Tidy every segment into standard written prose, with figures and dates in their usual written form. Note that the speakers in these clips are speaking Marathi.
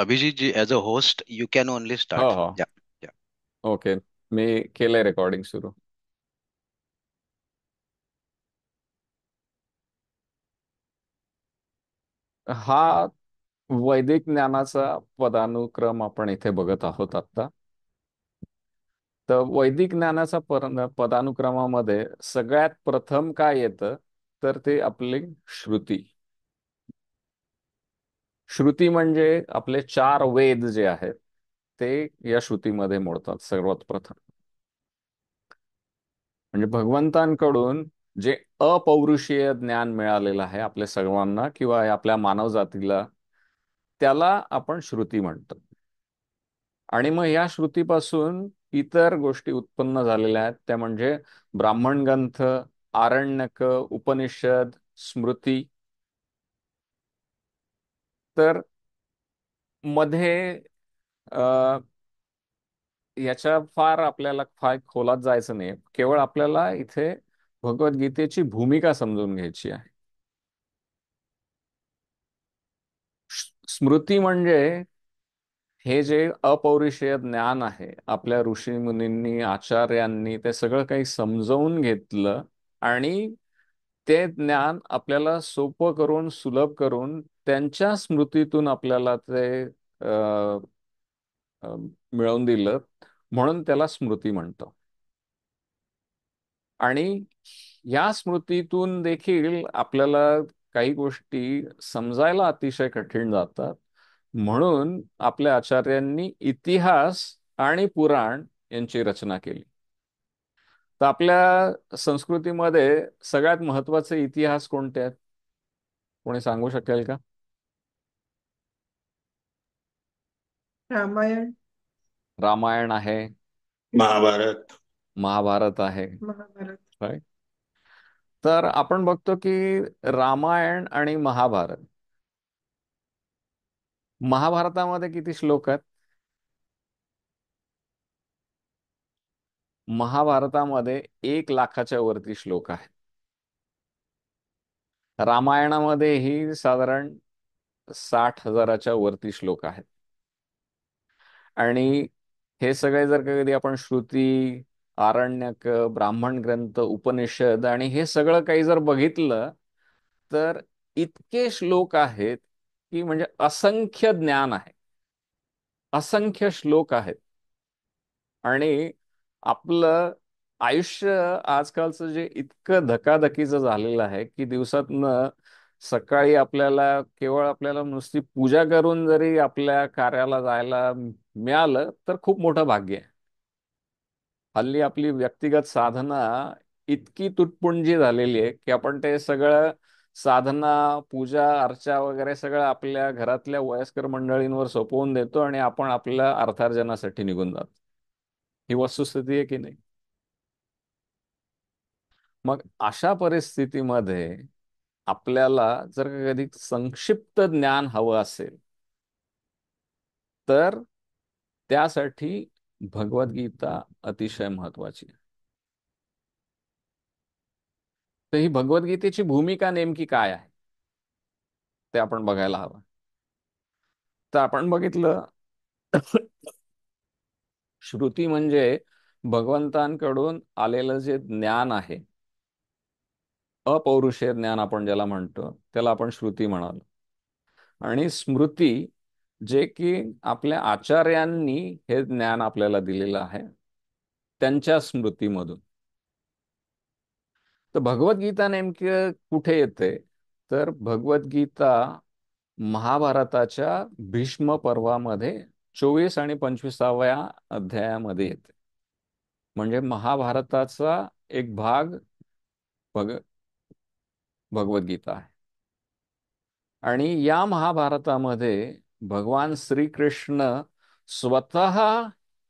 Abhijit ji, as a host, you can only हो start. हो. Yeah, yeah. ओके. मी केलंय रेकॉर्डिंग सुरू. हा वैदिक ज्ञानाचा पदानुक्रम आपण इथे बघत आहोत आता. तर वैदिक ज्ञानाचा पदानुक्रमामध्ये सगळ्यात प्रथम काय येतं, तर ते आपली श्रुती. श्रुती म्हणजे आपले चार वेद जे आहेत ते या श्रुतीमध्ये मोडतात सर्वात प्रथम. म्हणजे भगवंतांकडून जे अपौरुषीय ज्ञान मिळालेलं आहे आपल्या सर्वांना किंवा आपल्या मानव जातीला, त्याला आपण श्रुती म्हणतो. आणि मग या श्रुतीपासून इतर गोष्टी उत्पन्न झालेल्या आहेत, त्या म्हणजे ब्राह्मण ग्रंथ, आरण्यक, उपनिषद, स्मृती. तर मध्ये अ, याच्या फार आपल्याला फार खोलात जायचं नाही, केवळ आपल्याला इथे भगवद्गीतेची भूमिका समजून घ्यायची आहे. स्मृती म्हणजे हे जे अपौरुषेय ज्ञान आहे, आपल्या ऋषीमुनींनी, आचार्यांनी ते सगळं काही समजवून घेतलं आणि ते ज्ञान आपल्याला सोपं करून, सुलभ करून, त्यांच्या स्मृतीतून आपल्याला ते अ, अ, मिळवून दिलं, म्हणून त्याला स्मृती म्हणतो. आणि या स्मृतीतून देखील आपल्याला काही गोष्टी समजायला अतिशय कठीण जातात. म्हणून आपल्या आचार्यांनी इतिहास आणि पुराण यांची रचना केली. तर आपल्या संस्कृतीमध्ये सगळ्यात महत्वाचे इतिहास कोणते आहेत? कोणी सांगू शकेल का? रामायण. रामायण आहे. महाभारत. महाभारत आहे. महाभारत. right? तर आपण बघतो की रामायण आणि महाभारत, महाभारतामध्ये किती श्लोक आहेत? महाभारतामध्ये 1 लाखाच्या वरती श्लोक आहेत. रामायणामध्येही साधारण 60,000च्या वरती श्लोक आहेत. आणि हे सगळे जर कधी आपण श्रुती, आरण्यक, ब्राह्मण ग्रंथ, उपनिषद आणि हे सगळं काही जर बघितलं, तर इतके श्लोक आहेत की म्हणजे असंख्य ज्ञान आहे, असंख्य श्लोक आहेत. आणि आपलं आयुष्य आजकालचं जे इतकं धकाधकीचं झालेलं आहे की दिवसातनं सकाळी आपल्याला नुसती पूजा करून जरी आपल्या कार्याला जायला मिळालं तर खूप मोठं भाग्य आहे. हल्ली आपली व्यक्तिगत साधना इतकी तुटपुंजी झालेली आहे की आपण ते सगळं साधना, पूजा अर्चा वगैरे सगळं आपल्या घरातल्या वयस्कर मंडळींवर सोपवून देतो आणि आपण आपल्या अर्थार्जनासाठी निघून जातो. ही वस्तुस्थिती आहे की नाही? मग अशा परिस्थितीमध्ये आपल्याला जर का कधी संक्षिप्त ज्ञान हवं असेल, तर त्यासाठी भगवद्गीता अतिशय महत्वाची आहे. तर ही भगवद्गीतेची भूमिका नेमकी काय आहे ते आपण बघायला हवं. तर आपण बघितलं, श्रुती म्हणजे भगवंतांकडून आलेलं जे ज्ञान आहे, अपौरुषेय ज्ञान आपण ज्याला म्हणतो, त्याला आपण श्रुती म्हणालो. आणि स्मृती, जे की आपल्या आचार्यांनी हे ज्ञान आपल्याला दिलेलं आहे, त्यांच्या स्मृतीमधून. तर भगवद्गीता नेमकं कुठे येते? तर भगवद्गीता महाभारताच्या भीष्म पर्वामध्ये 24 आणि 25व्या अध्यायामध्ये येते. म्हणजे महाभारताचा एक भाग भग भगवद्गीता आहे. आणि या महाभारतामध्ये भगवान श्रीकृष्ण स्वतः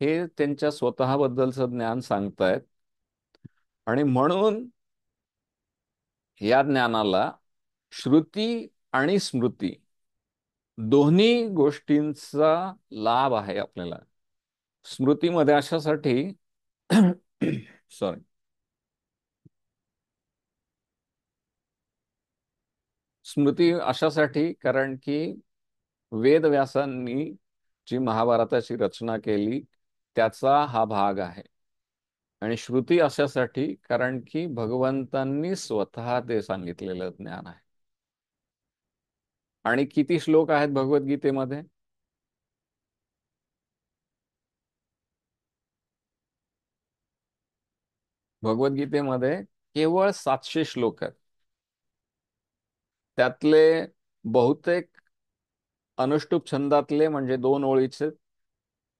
हे त्यांच्या स्वतःबद्दलचं ज्ञान सांगतायत. आणि म्हणून या ज्ञानाला श्रुती आणि स्मृती दोन्ही गोष्टींचा लाभ आहे आपल्याला. स्मृतीमध्ये अशासाठी सॉरी, स्मृती अशासाठी कारण की वेदव्यासांनी जी महाभारताची रचना केली त्याचा हा भाग आहे. आणि श्रुती अशासाठी कारण की भगवंतांनी स्वतः ते सांगितलेलं ज्ञान आहे. आणि किती श्लोक आहेत भगवद्गीतेमध्ये? भगवद्गीतेमध्ये केवळ 700 श्लोक आहेत. त्यातले बहुतेक अनुष्टुप छंदातले म्हणजे 2 ओळीचे,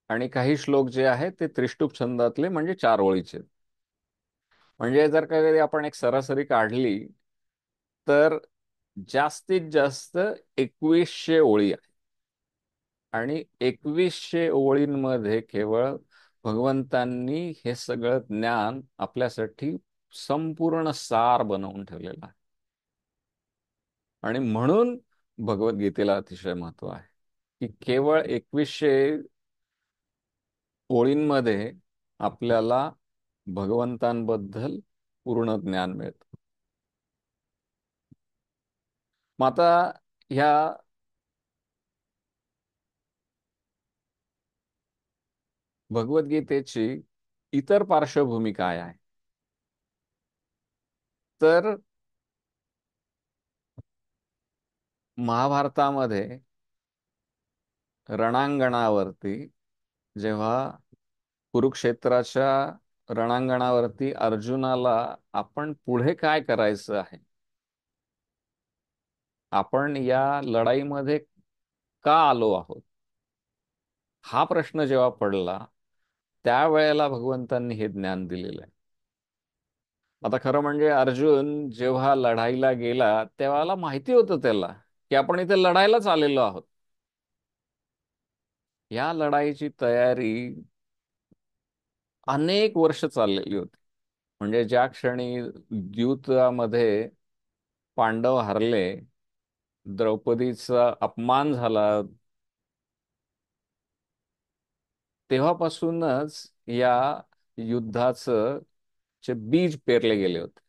आणि काही श्लोक जे आहेत ते त्रिष्टुप छंदातले म्हणजे 4 ओळीचे. म्हणजे जर का कधी आपण एक सरासरी काढली तर जास्तीत जास्त 2100 ओळी आहेत. आणि 2100 ओळींमध्ये केवळ भगवंतांनी हे सगळं ज्ञान आपल्यासाठी संपूर्ण सार बनवून ठेवलेलं आहे. आणि म्हणून भगवद्गीतेला अतिशय महत्व आहे की केवळ 2100 ओळींमध्ये आपल्याला भगवंतांबद्दल पूर्ण ज्ञान मिळतं. मग आता ह्या भगवद्गीतेची इतर पार्श्वभूमी काय आहे? तर महाभारतामध्ये रणांगणावरती जेव्हा कुरुक्षेत्राच्या रणांगणावरती अर्जुनाला आपण पुढे काय करायचं आहे, आपण या लढाईमध्ये का आलो आहोत, हा प्रश्न जेव्हा पडला त्यावेळेला भगवंतांनी हे ज्ञान दिलेलं आहे. आता खरं म्हणजे अर्जुन जेव्हा लढाईला गेला तेव्हा माहिती होतं त्याला की आपण इथे लढायलाच आलेलो आहोत. या लढाईची तयारी अनेक वर्ष चाललेली होती. म्हणजे ज्या क्षणी द्यूतामध्ये पांडव हरले, द्रौपदीचा अपमान झाला, तेव्हापासूनच या युद्धाचं चे बीज पेरले गेले होते.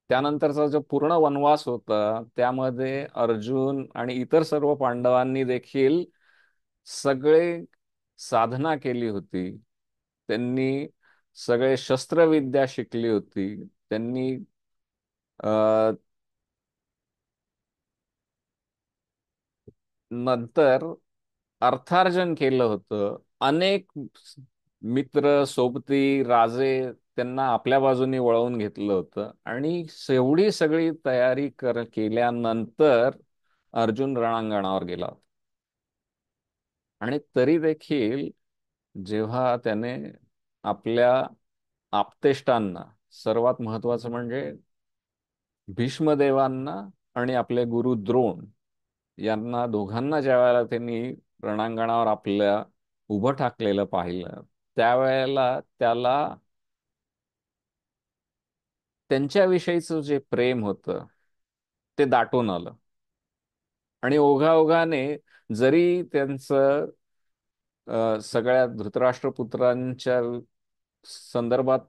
त्यानंतरचा जो पूर्ण वनवास होता त्यामध्ये अर्जुन आणि इतर सर्व पांडवांनी देखील सगळे साधना केली होती. त्यांनी सगळे शस्त्रविद्या शिकली होती. त्यांनी अ, नंतर अर्थार्जन केलं होतं. अनेक मित्र, सोबती, राजे त्यांना आपल्या बाजूने वळवून घेतलं होतं. आणि एवढी सगळी तयारी केल्यानंतर अर्जुन रणांगणावर गेला होता. आणि तरी देखील जेव्हा त्याने आपल्या आप्तेष्टांना, सर्वात महत्वाचं म्हणजे भीष्मदेवांना आणि आपले गुरु द्रोण यांना दोघांना ज्या वेळेला त्यांनी रणांगणावर आपल्या उभं ठाकलेलं पाहिलं त्यावेळेला त्याला त्यांच्याविषयीचं जे प्रेम होतं ते दाटून आलं. आणि ओघाओघाने जरी त्यांचं सगळ्या धृतराष्ट्रपुत्रांच्या संदर्भात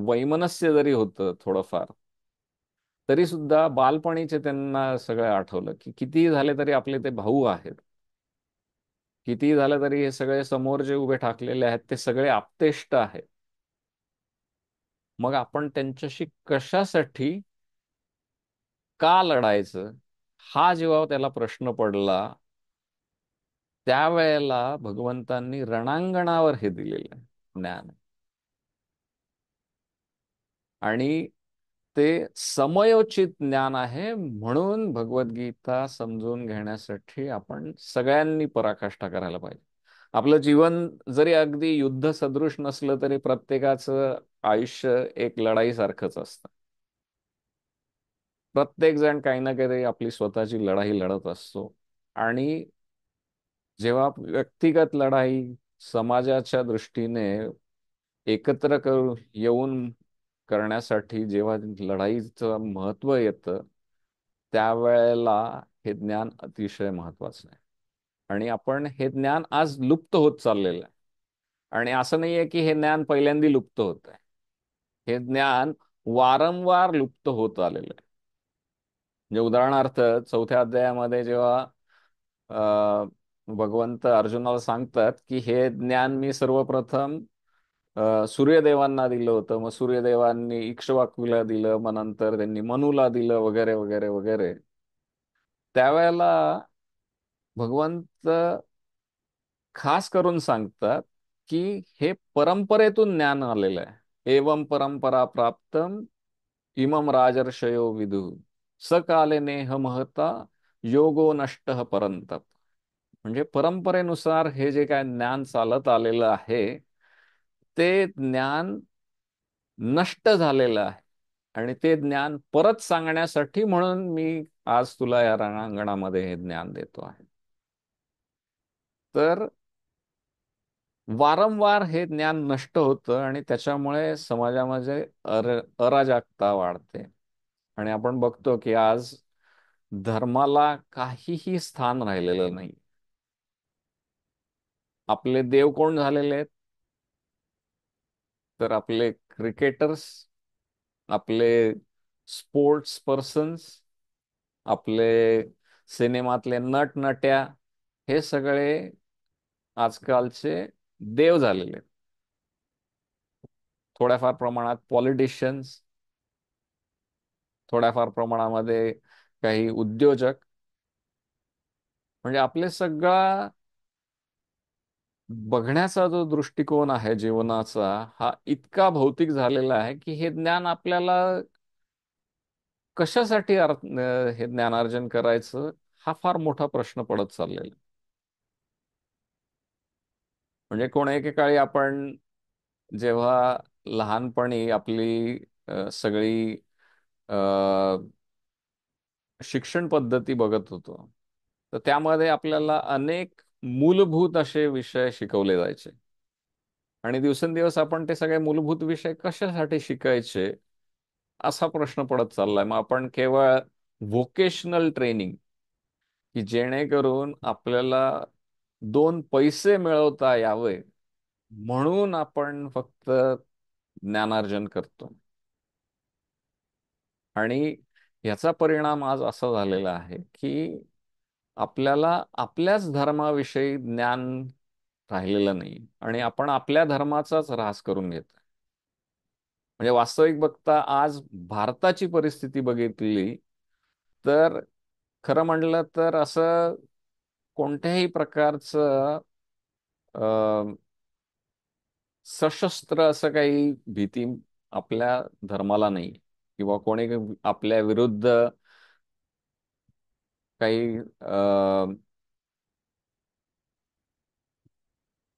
वैमनस्य जरी होतं थोडंफार, तरी सुद्धा बालपणीचे त्यांना सगळं आठवलं की कितीही झाले तरी आपले ते भाऊ आहेत. कितीही झालं तरी हे सगळे समोर जे उभे ठाकलेले आहेत ते सगळे आप्तेष्ट आहेत. मग आपण त्यांच्याशी कशासाठी का लढायचं, हा जेव्हा त्याला प्रश्न पडला त्यावेळेला भगवंतांनी रणांगणावर हे दिलेलं आहे ज्ञान. आणि ते समयोचित ज्ञान आहे. म्हणून भगवद्गीता समजून घेण्यासाठी आपण सगळ्यांनी पराकाष्ठा करायला पाहिजे. आपलं जीवन जरी अगदी युद्ध सदृश नसलं तरी प्रत्येकाचं आयुष्य एक लढाईसारखंच असतं. प्रत्येक जण काही ना काही आपली स्वतःची लढाई लढत असतो. आणि जेव्हा व्यक्तिगत लढाई समाजाच्या दृष्टीने एकत्र येऊन करण्यासाठी जेव्हा लढाईचं महत्व येतं त्यावेळेला हे ज्ञान अतिशय महत्वाचं आहे. आणि आपण हे ज्ञान आज लुप्त होत चाललेलं आहे. आणि असं नाहीये की हे ज्ञान पहिल्यांदा लुप्त होत आहे. हे ज्ञान वारंवार लुप्त होत आलेलं आहे. म्हणजे उदाहरणार्थ 4थ्या अध्यायामध्ये जेव्हा भगवंत अर्जुनाला सांगतात की हे ज्ञान मी सर्वप्रथम सूर्यदेवांना दिलं होतं, मग सूर्यदेवांनी इक्ष्वाकूला दिलं, मग नंतर त्यांनी मनूला दिलं, वगैरे वगैरे वगैरे. त्यावेळेला भगवंत खास करून सांगतात की हे परंपरेतून ज्ञान आलेलं आहे. एवं परंपरा प्राप्तम इमम राजर्षयो विदु सकाले नेह महता योगो नष्ट परंतप. म्हणजे परंपरेनुसार हे जे काय ज्ञान चालत आलेलं आहे ते ज्ञान नष्ट झालेलं आहे, आणि ते ज्ञान परत सांगण्यासाठी म्हणून मी आज तुला या रणांगणामध्ये हे ज्ञान देतो आहे. तर वारंवार हे ज्ञान नष्ट होतं आणि त्याच्यामुळे समाजामध्ये अराजकता वाढते. आणि आपण बघतो की आज धर्माला काहीही स्थान राहिलेलं नाही. आपले देव कोण झालेले आहेत? तर आपले क्रिकेटर्स, आपले स्पोर्ट्स पर्सन्स, आपले सिनेमातले नट नट्या, हे सगळे आजकालचे देव झालेले आहेत. थोड्याफार प्रमाणात पॉलिटिशियन्स, थोड्याफार प्रमाणामध्ये काही उद्योजक. म्हणजे आपले सगळा बघण्याचा जो दृष्टिकोन आहे जीवनाचा, हा इतका भौतिक झालेला आहे की हे ज्ञान आपल्याला कशासाठी हे ज्ञानार्जन करायचं, हा फार मोठा प्रश्न पडत चाललेला आहे. म्हणजे कोण एकेकाळी आपण जेव्हा लहानपणी आपली सगळी अ, शिक्षण पद्धती बघत होतो, तर त्यामध्ये आपल्याला अनेक मूलभूत असे विषय शिकवले जायचे. आणि दिवसेंदिवस आपण ते सगळे मूलभूत विषय कशासाठी शिकायचे असा प्रश्न पडत चाललाय. मग आपण केवळ व्होकेशनल ट्रेनिंग, की जेणेकरून आपल्याला दोन पैसे मिळवता यावे म्हणून आपण फक्त ज्ञानार्जन करतो. आणि याचा परिणाम आज असा झालेला आहे की आपल्याला आपल्याच धर्माविषयी ज्ञान राहिलेलं नाही, आणि आपण आपल्या धर्माचाच ऱ्हास करून घेतो. म्हणजे वास्तविक बघता आज भारताची परिस्थिती बघितली तर खरं म्हणलं तर असं कोणत्याही प्रकारचं अ, सशस्त्र असं काही भीती आपल्या धर्माला नाही, किंवा कोणी आपल्या विरुद्ध काही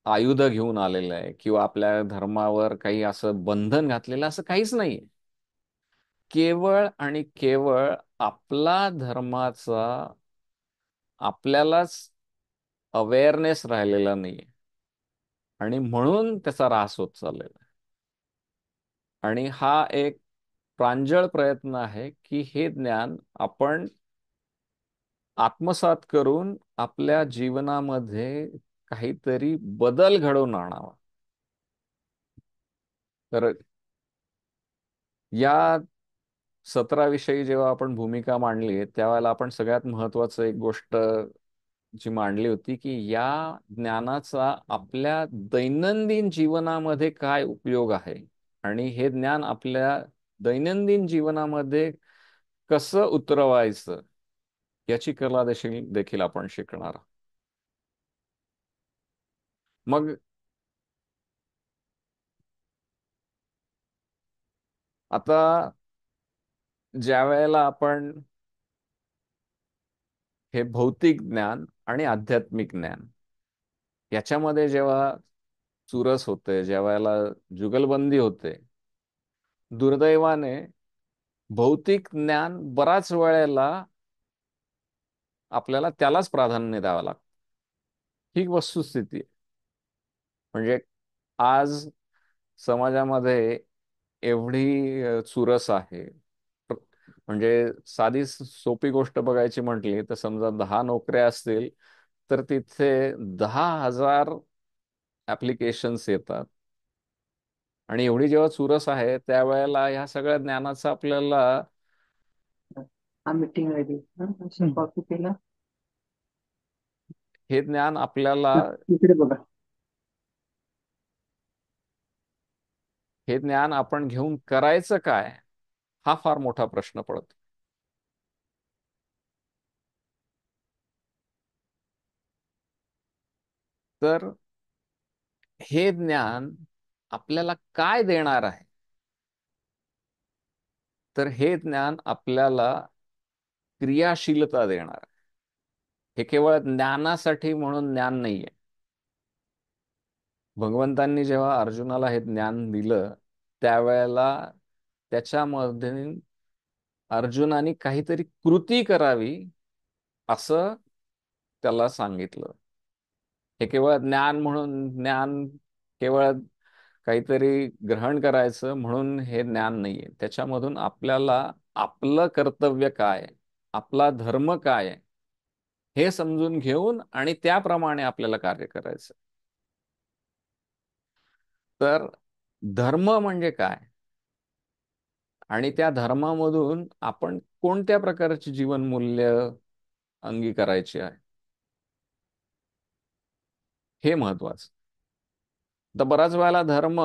आयुध घेऊन आलेलं आहे, किंवा आपल्या धर्मावर काही असं बंधन घातलेलं असं काहीच नाही. केवळ आणि केवळ आपला धर्माचा आपल्यालाच अवेअरनेस राहिलेला नाही, आणि म्हणून त्याचा ऱ्हास होत चाललेला आहे. आणि हा एक प्रांजळ प्रयत्न आहे की हे ज्ञान आपण आत्मसात करून आपल्या जीवनामध्ये काहीतरी बदल घडवून आणावा. तर या सत्राविषयी जेव्हा आपण भूमिका मांडली त्यावेळेला आपण सगळ्यात महत्वाचं एक गोष्ट जी मांडली होती की या ज्ञानाचा आपल्या दैनंदिन जीवनामध्ये काय उपयोग आहे, आणि हे ज्ञान आपल्या दैनंदिन जीवनामध्ये कसं उतरवायचं याची कला देखील देखील आपण शिकणार आहोत. मग आता ज्या वेळेला आपण हे भौतिक ज्ञान आणि आध्यात्मिक ज्ञान याच्यामध्ये जेव्हा चुरस होते, ज्या वेळेला जुगलबंदी होते, दुर्दैवाने भौतिक ज्ञान बराच वेळेला आपल्याला त्यालाच प्राधान्य द्यावं लागतं. ही वस्तुस्थिती आहे. म्हणजे आज समाजामध्ये एवढी चुरस आहे. म्हणजे साधी सोपी गोष्ट बघायची म्हटली तर समजा 10 नोकऱ्या असतील तर तिथे 10,000 ऍप्लिकेशन्स येतात. आणि एवढी जेव्हा चुरस आहे त्यावेळेला ह्या सगळ्या ज्ञानाचा आपल्याला हा मीटिंग रेडी. कॉफी पिला. हे ज्ञान आपल्याला इकडे बघा. हे ज्ञान आपण घेऊन करायचं काय, हा फार मोठा प्रश्न पडतो. तर हे ज्ञान आपल्याला काय देणार आहे? तर हे ज्ञान आपल्याला क्रियाशीलता देणार आहे. हे केवळ ज्ञानासाठी म्हणून ज्ञान नाहीये. भगवंतांनी जेव्हा अर्जुनाला हे ज्ञान दिलं, त्यावेळेला त्याच्यामध्ये अर्जुनाने काहीतरी कृती करावी असं त्याला सांगितलं. हे केवळ ज्ञान म्हणून, ज्ञान केवळ काहीतरी ग्रहण करायचं म्हणून हे ज्ञान नाहीये. त्याच्यामधून आपल्याला आपलं कर्तव्य काय, आपला धर्म काय हे समजून घेऊन आणि त्याप्रमाणे आपल्याला कार्य करायचं. तर धर्म म्हणजे काय आणि त्या धर्मामधून आपण कोणत्या प्रकारची जीवनमूल्य अंगीकारायची आहे, हे महत्वाचं. तर बराच वेळेला धर्म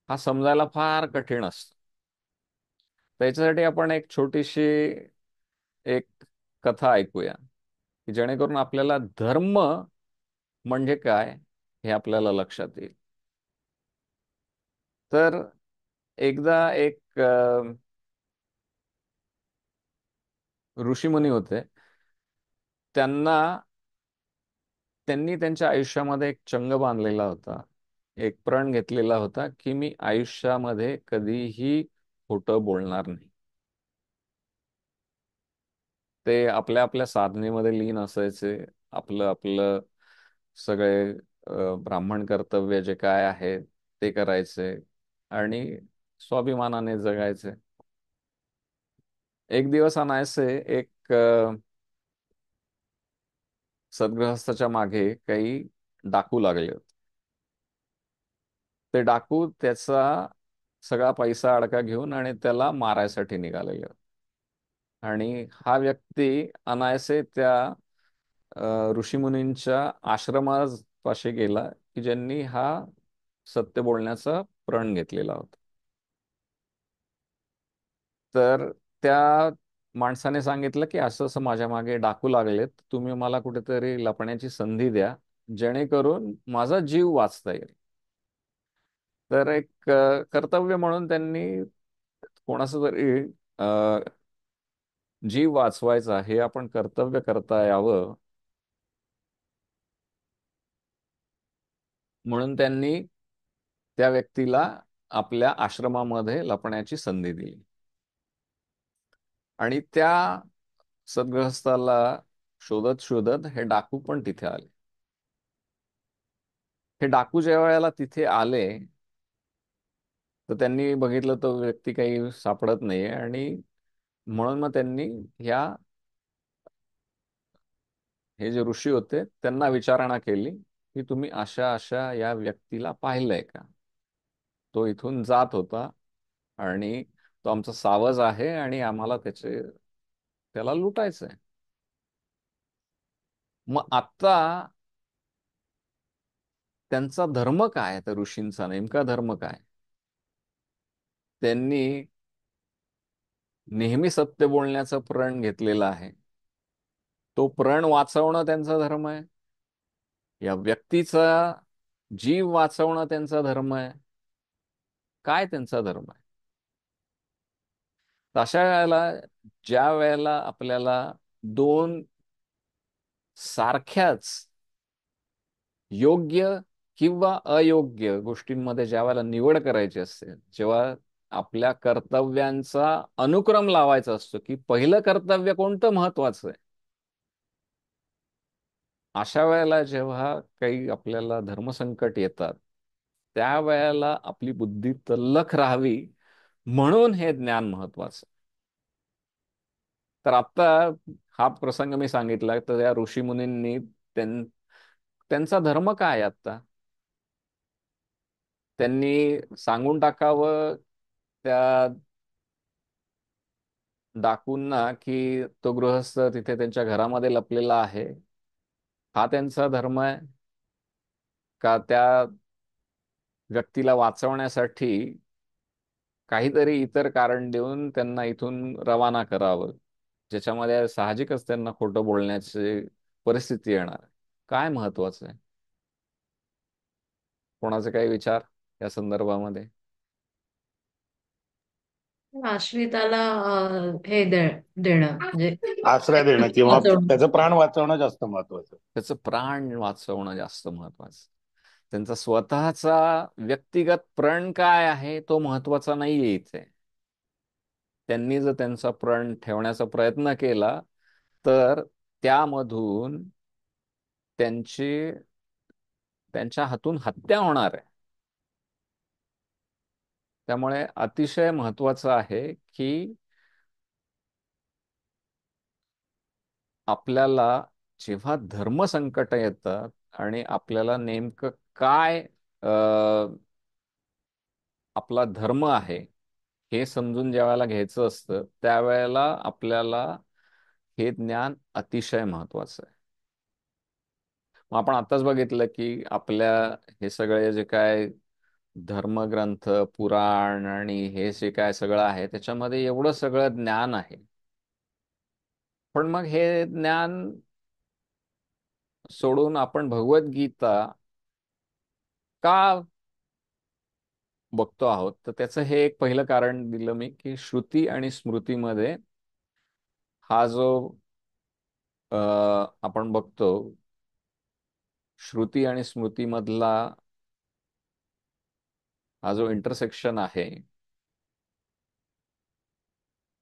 हा समजायला फार कठीण असतो. त्याच्यासाठी आपण एक छोटीशी एक कथा ऐकूया, की जेणेकरून आपल्याला धर्म म्हणजे काय हे आपल्याला लक्षात येईल. तर एकदा एक ऋषीमुनी होते. त्यांनी त्यांच्या आयुष्यामध्ये एक चंग बांधलेला होता, एक प्रण घेतलेला होता, की मी आयुष्यामध्ये कधीही खोटं बोलणार नाही. ते आपल्या आपल्या साधनेमध्ये लीन असायचे. आपलं आपलं सगळे ब्राह्मण कर्तव्य जे काय आहे ते करायचे आणि स्वाभिमानाने जगायचे. एक दिवस अनायसे एक सद्गृहस्थाच्या मागे काही डाकू लागले होते. ते डाकू त्याचा सगळा पैसा अडका घेऊन आणि त्याला मारायसाठी निघालेले होते. आणि हा व्यक्ती अनायसे त्या ऋषीमुनींच्या आश्रमापाशी गेला, की ज्यांनी हा सत्य बोलण्याचा प्रण घेतलेला होता. तर त्या माणसाने सांगितलं, की असं असं माझ्या मागे डाकू लागलेत, तुम्ही मला कुठेतरी लपण्याची संधी द्या, जेणेकरून माझा जीव वाचता येईल. तर एक कर्तव्य म्हणून त्यांनी कोणाचं तरी जीव वाचवायचा, हे आपण कर्तव्य करता यावं म्हणून त्यांनी त्या व्यक्तीला आपल्या आश्रमामध्ये लपण्याची संधी दिली. आणि त्या सद्गृहस्थाला शोधत शोधत हे डाकू पण तिथे आले. हे डाकू ज्या वेळेला तिथे आले, तर त्यांनी बघितलं तो व्यक्ती काही सापडत नाहीये. आणि म्हणून मग त्यांनी ह्या हे जे ऋषी होते त्यांना विचारणा केली, की तुम्ही अशा अशा या व्यक्तीला पाहिलंय का? तो इथून जात होता आणि तो आमचा सावज आहे आणि आम्हाला त्याला लुटायचंय. मग आता त्यांचा धर्म काय, तर ऋषींचा नेमका धर्म काय? त्यांनी नेहमी सत्य बोलण्याचा प्रण घेतलेला आहे. तो प्रण वाचवणं त्यांचा धर्म आहे. या व्यक्तीचा जीव वाचवणं त्यांचा धर्म आहे. काय त्यांचा धर्म आहे? तर अशा वेळेला, ज्या वेळेला आपल्याला दोन सारख्याच योग्य किंवा अयोग्य गोष्टींमध्ये ज्या वेळेला निवड करायची असते, जेव्हा आपल्या कर्तव्यांचा अनुक्रम लावायचा असतो, की पहिलं कर्तव्य कोणतं महत्वाचं आहे, अशा वेळेला जेव्हा काही आपल्याला धर्मसंकट येतात, त्यावेळेला आपली बुद्धी तल्लख राहावी म्हणून हे ज्ञान महत्वाचं. तर आता हा प्रसंग मी सांगितला, तर या ऋषीमुनींनी त्यांचा धर्म काय आहे आता, त्यांनी सांगून टाकावं त्या डाकूंना, की तो गृहस्थ तिथे त्यांच्या घरामध्ये लपलेला आहे हा त्यांचा धर्म आहे, का त्या व्यक्तीला वाचवण्यासाठी काहीतरी इतर कारण देऊन त्यांना इथून रवाना करावं, ज्याच्यामध्ये साहजिकच त्यांना खोटं बोलण्याची परिस्थिती येणार? काय महत्वाचं आहे? कोणाचे काही विचार या संदर्भामध्ये? आश्रिताला देणं म्हणजे आश्रय देणं किंवा वाचवणं. त्याचं प्राण वाचवणं जास्त महत्वाचं. त्याचं प्राण वाचवणं जास्त महत्वाचं. त्यांचा स्वतःचा व्यक्तिगत प्रण काय आहे तो महत्वाचा नाहीये इथे. त्यांनी जर त्यांचा प्रण ठेवण्याचा प्रयत्न केला तर त्यामधून त्यांची त्यांच्या हातून हत्या होणार आहे. त्यामुळे अतिशय महत्वाचं आहे की आपल्याला जेव्हा धर्मसंकट येतात आणि आपल्याला नेमकं काय आपला धर्म आहे हे समजून ज्या वेळेला घ्यायचं असतं, त्यावेळेला आपल्याला हे ज्ञान अतिशय महत्वाचं आहे. मग आपण आताच बघितलं की आपल्या हे सगळे जे काय धर्मग्रंथ, पुराण आणि हे जे काय सगळं आहे त्याच्यामध्ये एवढं सगळं ज्ञान आहे, पण मग हे ज्ञान सोडून आपण भगवद्गीता का बघतो आहोत? तर त्याचं हे एक पहिलं कारण दिलं मी की श्रुती आणि स्मृतीमध्ये हा जो आपण बघतो, श्रुती आणि स्मृतीमधला हा जो इंटरसेक्शन आहे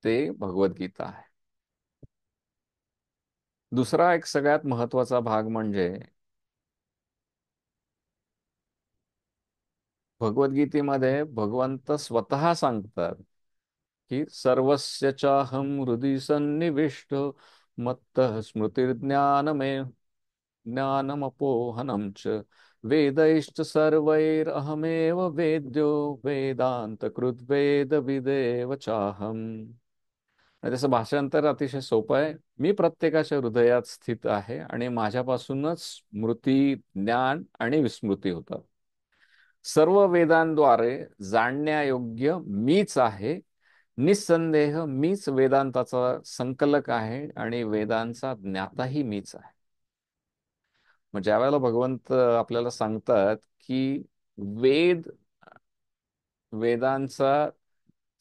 ते भगवद्गीता आहे. दुसरा एक सगळ्यात महत्वाचा भाग म्हणजे भगवद्गीतेमध्ये भगवंत स्वतः सांगतात की सर्वस्य चाहम हृदि सन्निविष्ट मत्तः स्मृतिर्ज्ञानमे ज्ञानमपोहनं च वेदैश्च सर्वैरहमेव वेद्यो वेदांत कृद्वेद विदेव चाहम. आणि त्याचं भाषांतर अतिशय सोपं आहे. मी प्रत्येकाच्या हृदयात स्थित आहे आणि माझ्यापासूनच स्मृती, ज्ञान आणि विस्मृती होतात. सर्व वेदांद्वारे जाणण्यायोग्य मीच आहे. निस्संदेह मीच वेदांताचा संकलक आहे आणि वेदांचा ज्ञाताही मीच आहे. मग ज्या वेळेला भगवंत आपल्याला सांगतात की वेद वेदांचा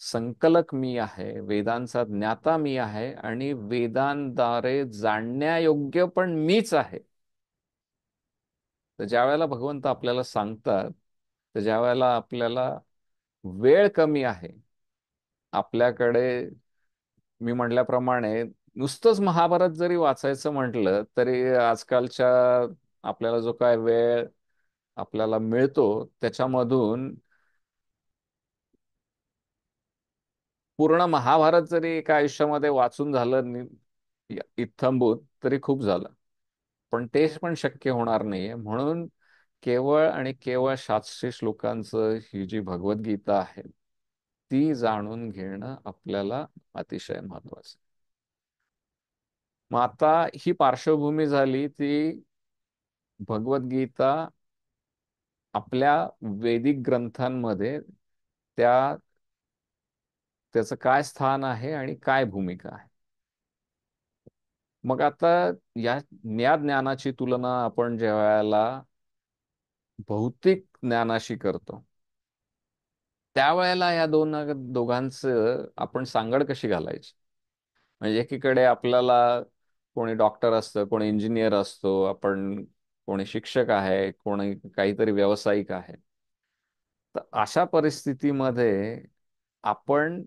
संकलक मी आहे, वेदांचा ज्ञाता मी आहे आणि वेदांद्वारे जाणण्यायोग्य पण मीच आहे, तर ज्या वेळेला भगवंत आपल्याला सांगतात, तर ज्या वेळेला आपल्याला वेळ कमी आहे, आपल्याकडे मी म्हटल्याप्रमाणे नुसतंच महाभारत जरी वाचायचं म्हटलं तरी आजकालच्या आपल्याला जो काय वेळ आपल्याला मिळतो त्याच्यामधून पूर्ण महाभारत जरी एका आयुष्यामध्ये वाचून झालं इत्थंभूत तरी खूप झालं, पण तेच पण शक्य होणार नाहीये. म्हणून केवळ आणि केवळ 700 श्लोकांचं ही जी भगवद्गीता आहे ती जाणून घेणं आपल्याला अतिशय महत्वाचं. मग आता ही पार्श्वभूमी झाली ती भगवद्गीता आपल्या वैदिक ग्रंथांमध्ये त्याचं काय स्थान आहे आणि काय भूमिका आहे. मग आता या ज्ञानाची तुलना आपण ज्या वेळेला भौतिक ज्ञानाशी करतो त्यावेळेला या दोघांचं आपण सांगड कशी घालायची? म्हणजे एकीकडे आपल्याला कोणी डॉक्टर असतं, कोणी इंजिनियर असतो, आपण कोणी शिक्षक आहे, कोणी काहीतरी व्यावसायिक आहे. तर अशा परिस्थितीमध्ये आपण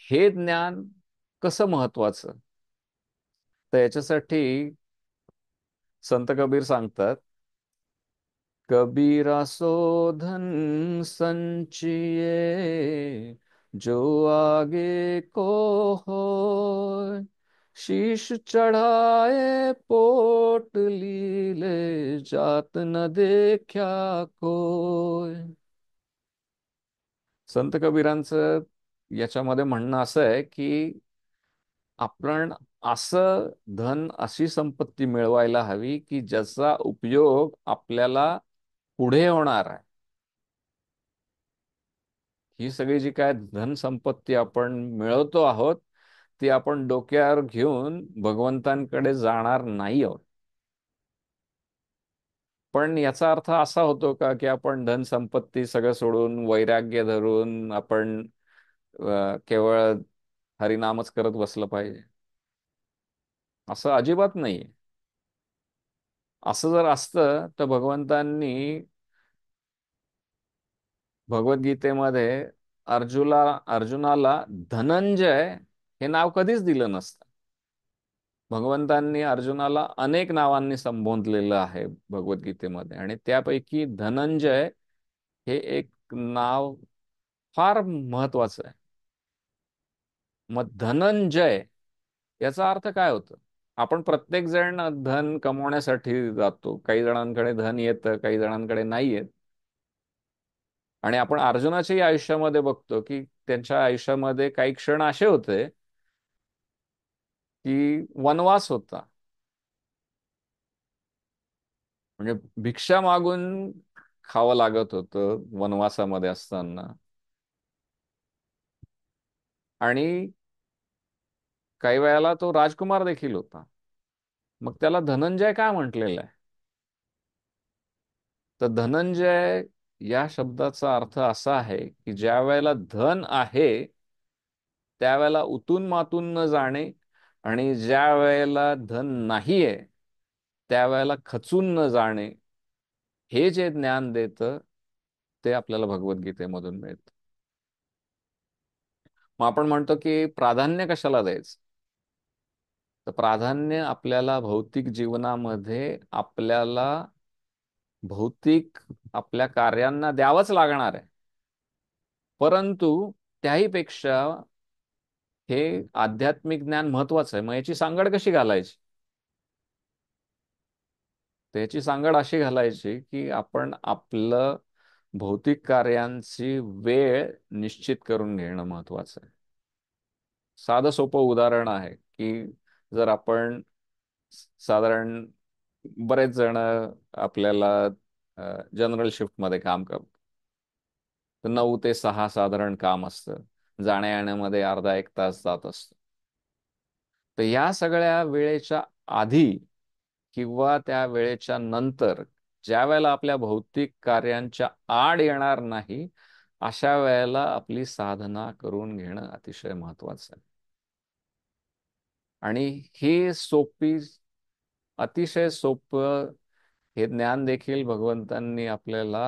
हे ज्ञान कसं महत्वाचं? तर याच्यासाठी संत कबीर सांगतात, कबीरा सो धन संचिये जो आगे को हो, शीश चढ़ाए पोट लीले जात न देखा कोय. संत कबीरांचं याच्यामध्ये म्हणणं असं आहे की आपण असं धन, अशी संपत्ती मिळवायला हवी की ज्याचा उपयोग आपल्याला पुढे होणार आहे. ही सगळी जी काय धन संपत्ती आपण मिळवतो आहोत ती आपण डोक्यावर घेऊन भगवंतांकडे जाणार नाही आहोत. पण याचा अर्थ असा होतो का की आपण धन संपत्ती सगळं सोडून वैराग्य धरून आपण केवळ हरिनामच करत बसलं पाहिजे? असं अजिबात नाहीये. असं जर असतं तर भगवंतांनी भगवद्गीतेमध्ये अर्जुनाला धनंजय हे नाव कधीच दिलं नसतं. भगवंतांनी अर्जुनाला अनेक नावांनी संबोधलेलं आहे भगवद्गीतेमध्ये, आणि त्यापैकी धनंजय हे एक नाव फार महत्वाचं आहे. मग धनंजय याचा अर्थ काय होतं? आपण प्रत्येक जण धन कमवण्यासाठी जातो. काही जणांकडे धन येतं, काही जणांकडे नाही येत. आणि आपण अर्जुनाच्याही आयुष्यामध्ये बघतो की त्यांच्या आयुष्यामध्ये काही क्षण असे होते की वनवास होता, म्हणजे भिक्षा मागून खावं लागत होतं वनवासामध्ये असताना. आणि काही वेळेला तो राजकुमार देखील होता. मग त्याला धनंजय काय म्हटलेलं आहे? तर धनंजय या शब्दाचा अर्थ असा आहे की ज्या वेळेला धन आहे त्यावेळेला उतून मातून न जाणे, आणि ज्या वेळेला धन नाहीये त्यावेळेला खचून न जाणे, हे जे ज्ञान देतं ते आपल्याला भगवद्गीतेमधून मिळतं. मग आपण म्हणतो की प्राधान्य कशाला द्यायचं? तर प्राधान्य आपल्याला भौतिक जीवनामध्ये आपल्याला भौतिक आपल्या कार्यांना द्यावंच लागणार आहे. परंतु त्याही पेक्षा हे आध्यात्मिक ज्ञान महत्वाचं आहे. मग याची सांगड कशी घालायची? त्याची सांगड अशी घालायची की आपण आपलं भौतिक कार्यांची वेळ निश्चित करून घेणं महत्वाचं आहे. साधं सोपं उदाहरण आहे की जर आपण साधारण बरेच जण आपल्याला जनरल शिफ्टमध्ये काम करतो, तर 9 ते 6 साधारण काम असतं. जाण्या येण्यामध्ये अर्धा एक तास जात असतो. तर या सगळ्या वेळेच्या आधी किंवा त्या वेळेच्या नंतर ज्या वेळेला आपल्या भौतिक कार्यांच्या आड येणार नाही, अशा वेळेला आपली साधना करून घेणं अतिशय महत्वाचं आहे. आणि हे अतिशय सोपं हे ज्ञान देखील भगवंतांनी आपल्याला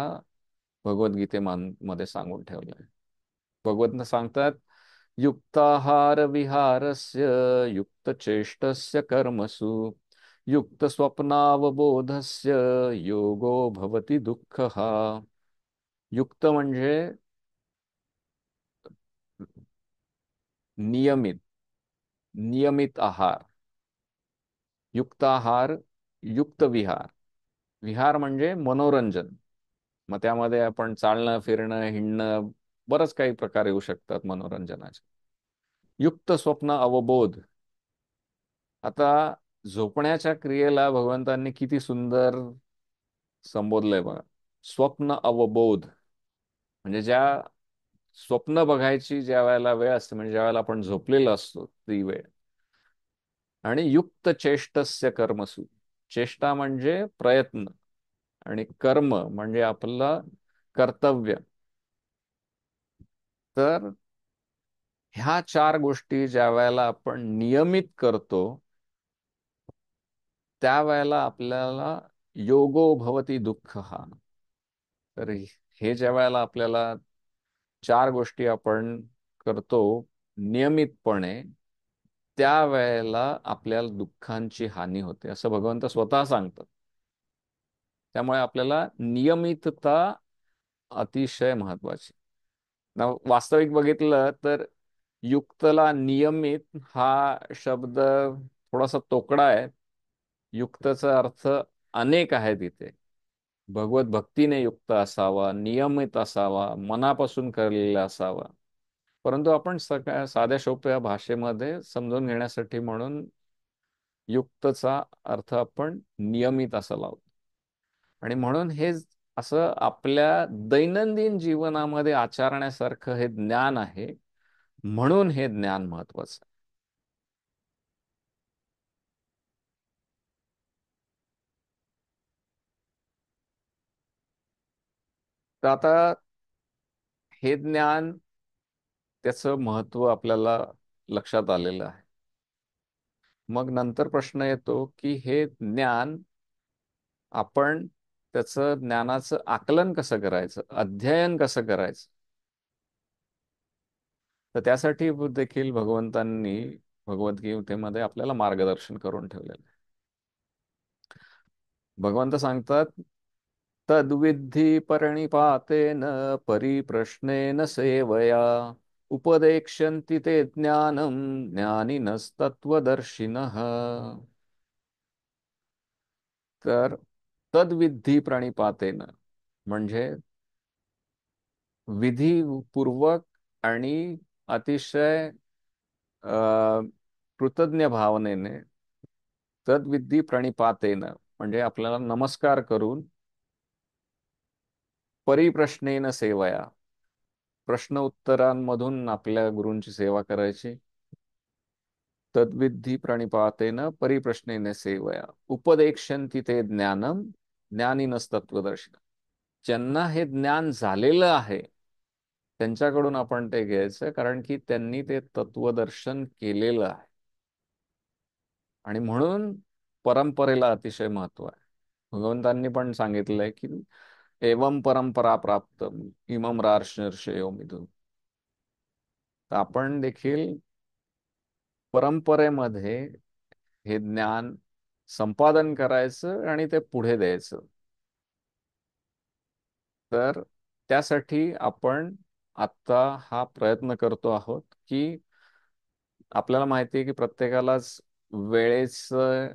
भगवद्गीतेमध्ये सांगून ठेवलं आहे. भगवंत सांगतात, युक्ताहार विहारस्य युक्त चेष्टस्य कर्मसु युक्त स्वप्नावबोधस्य योगो भवति दुःखः. युक्त म्हणजे नियमित, नियमित आहार. युक्त आहार, युक्त विहार. विहार म्हणजे मनोरंजन. मग त्यामध्ये आपण चालणं, फिरणं, हिंडणं, बरंच काही प्रकार येऊ शकतात मनोरंजनाचे. युक्त स्वप्न अवबोध. आता झोपण्याच्या क्रियेला भगवंतांनी किती सुंदर संबोधलंय बघा. स्वप्न अवबोध म्हणजे ज्या स्वप्न बघायची ज्या वेळेला वेळ असते, म्हणजे ज्या वेळेला आपण झोपलेलो असतो ती वेळ. आणि युक्त चेष्टस्य कर्मसु. चेष्टा म्हणजे प्रयत्न, आणि कर्म म्हणजे आपलं कर्तव्य. तर ह्या 4 गोष्टी ज्या वेळेला आपण नियमित करतो त्यावेळेला आपल्याला योगो भवती दुःख हा. तर हे ज्या वेळेला आपल्याला 4 गोष्टी आपण करतो नियमितपणे, त्यावेळेला आपल्याला दुःखांची हानी होते असं भगवंत स्वतः सांगतात. त्यामुळे आपल्याला नियमितता अतिशय महत्वाची. वास्तविक बघितलं तर युक्तला नियमित हा शब्द थोडासा तोकडा आहे. युक्तचा अर्थ अनेक आहे तिथे. भगवत भक्तीने युक्त असावा, नियमित असावा, मनापासून करलेला असावा. परंतु आपण सगळ्या साध्या सोप्या भाषेमध्ये समजून घेण्यासाठी म्हणून युक्तचा अर्थ आपण नियमित असं लावतो. आणि म्हणून हे असं आपल्या दैनंदिन जीवनामध्ये आचरण्यासारखं हे ज्ञान आहे, म्हणून हे ज्ञान महत्वाचं आहे. तर आता हे ज्ञान, त्याचं महत्व आपल्याला लक्षात आलेलं आहे. मग नंतर प्रश्न येतो की हे ज्ञान आपण त्याचं ज्ञानाचं आकलन कसं करायचं, अध्ययन कसं करायचं. तर त्यासाठी देखील भगवंतांनी भगवद्गीतेमध्ये आपल्याला मार्गदर्शन करून ठेवलेलं आहे. भगवंत सांगतात, तद्विद्धि परिणिपातेन परिप्रश्नेन सेवया उपदेक्ष्यन्ति ते ज्ञानं ज्ञानिनस्तत्त्वदर्शिनः. तर तद्विधी प्रणिपातेन म्हणजे विधीपूर्वक आणि अतिशय कृतज्ञ भावनेने, तद्विधी प्रणिपातेन म्हणजे आपल्याला नमस्कार करून, परिप्रश्नेन सेवया प्रश्न उत्तरांमधून आपल्या गुरूंची सेवा करायची. तद्विधी प्रणिपातेन परिप्रश्नेन सेवया उपदेक्ष्यन्ति ते ज्ञानम ज्ञानिनस्तत्वदर्शिनः. ज्यांना हे ज्ञान झालेलं आहे त्यांच्याकडून आपण ते घ्यायचं, कारण की त्यांनी ते तत्वदर्शन केलेलं आहे. आणि म्हणून परंपरेला अतिशय महत्व आहे. भगवंतांनी पण सांगितलंय की एवं परंपरा प्राप्त इमम रार्षयो मिथुन. तर आपण देखील परंपरेमध्ये हे ज्ञान संपादन करायचं आणि ते पुढे द्यायचं. तर त्यासाठी आपण आता हा प्रयत्न करतो आहोत की आपल्याला माहिती आहे की प्रत्येकालाच वेळेचं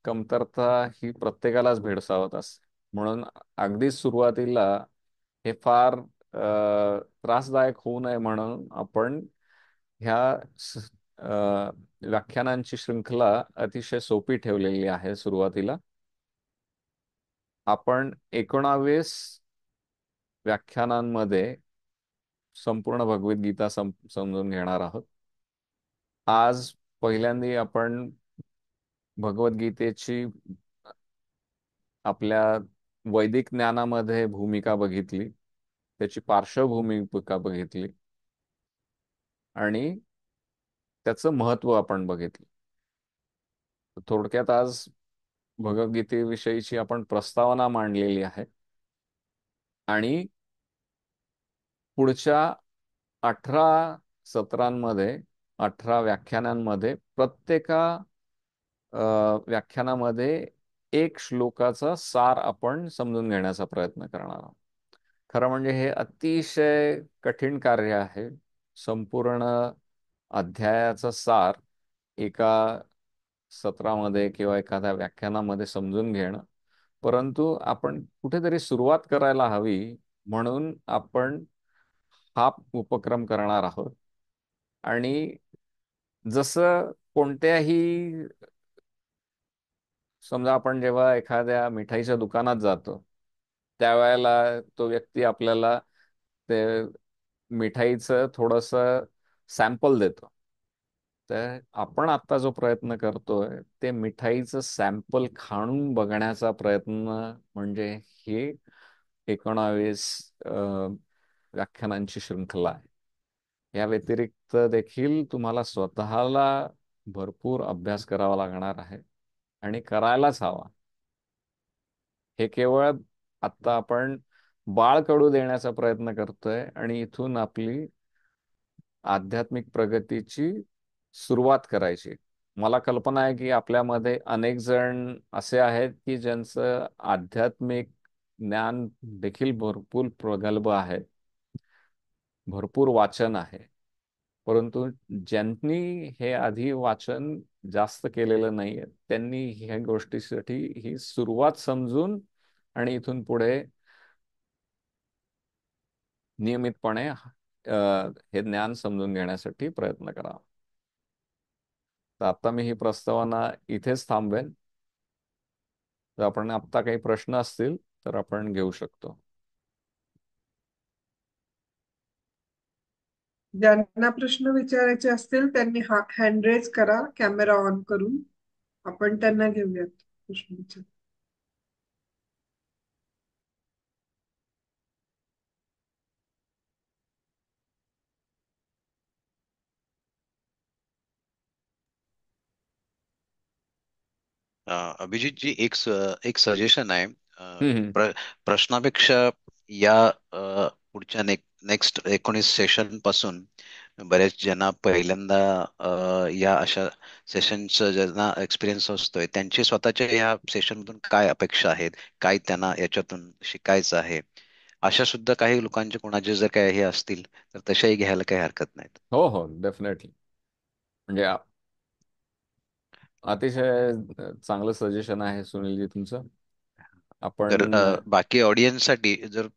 कमतरता ही प्रत्येकालाच भेडसावत असते. म्हणून अगदी सुरुवातीला हे फार त्रासदायक होऊ नये म्हणून आपण ह्या व्याख्यानांची शृंखला अतिशय सोपी ठेवलेली आहे. सुरुवातीला आपण 19 व्याख्यानांमध्ये संपूर्ण भगवद्गीता समजून घेणार आहोत. आज पहिल्यांदा आपण भगवद्गीतेची आपल्या वैदिक ज्ञानामध्ये भूमिका बघितली, त्याची पार्श्वभूमिका बघितली आणि त्याचं महत्व आपण बघितलं. थोडक्यात आज भगवद्गीतेविषयीची आपण प्रस्तावना मांडलेली आहे आणि पुढच्या 18 सत्रांमध्ये, 18 व्याख्यानांमध्ये प्रत्येका व्याख्यानामध्ये एक श्लोकाचा सार आपण समजून घेण्याचा प्रयत्न करणार आहोत. खरं म्हणजे हे अतिशय कठीण कार्य आहे, संपूर्ण अध्यायाचा सार एका सत्रामध्ये किंवा एखाद्या व्याख्यानामध्ये समजून घेणं. परंतु आपण कुठेतरी सुरुवात करायला हवी, म्हणून आपण हा उपक्रम करणार आहोत. आणि जसं कोणत्याही, समजा आपण जेव्हा एखाद्या मिठाईच्या दुकानात जातो त्यावेळेला तो व्यक्ती आपल्याला ते मिठाईचं थोडंसं सॅम्पल देतो. तर आपण आता जो प्रयत्न करतोय ते मिठाईचं सॅम्पल खाऊन बघण्याचा प्रयत्न, म्हणजे ही 19 व्याख्यानांची शृंखला आहे. या व्यतिरिक्त देखील तुम्हाला स्वतःला भरपूर अभ्यास करावा लागणार आहे आणि करायलाच हवा. हे केवळ आता आपण बाळकडू देण्याचा प्रयत्न करतोय आणि इथून आपली आध्यात्मिक प्रगतीची सुरुवात करायची. मला कल्पना आहे की आपल्यामध्ये अनेक जण असे आहेत की ज्यांचं आध्यात्मिक ज्ञान देखील भरपूर प्रगल्भ आहे, भरपूर वाचन आहे, परंतु ज्यांनी हे आधी वाचन जास्त केलेलं नाहीये त्यांनी ह्या गोष्टीसाठी ही सुरुवात समजून आणि इथून पुढे नियमितपणे हे ज्ञान समजून घेण्यासाठी प्रयत्न करा. तर आता मी ही प्रस्तावना इथेच थांबवेन. जर आपण आत्ता काही प्रश्न असतील तर आपण घेऊ शकतो. ज्यांना प्रश्न विचारायचे असतील त्यांनी हँड रेज करा कॅमेरा ऑन करून. आपण त्यांना घेऊयात प्रश्न विचार. अभिजित जी एक सजेशन आहे. हम्म. प्रश्नापेक्षा या पुढच्या नेक्स्ट 19 सेशन पासून बरेच ज्यांना पहिल्यांदा या अशा सेशनचा ज्यांना एक्सपिरियन्स असतोय त्यांची स्वतःच्या या सेशन मधून काय अपेक्षा आहेत, काय त्यांना याच्यातून शिकायचं आहे, अशा सुद्धा काही लोकांचे कोणाचे जर काही हे असतील तर तशाही घ्यायला काही हरकत नाहीत. हो हो, डेफिनेटली. म्हणजे अतिशय चांगलं सजेशन आहे सुनीलजी तुमचं. तर आपण बाकी ऑडियन्ससाठी जर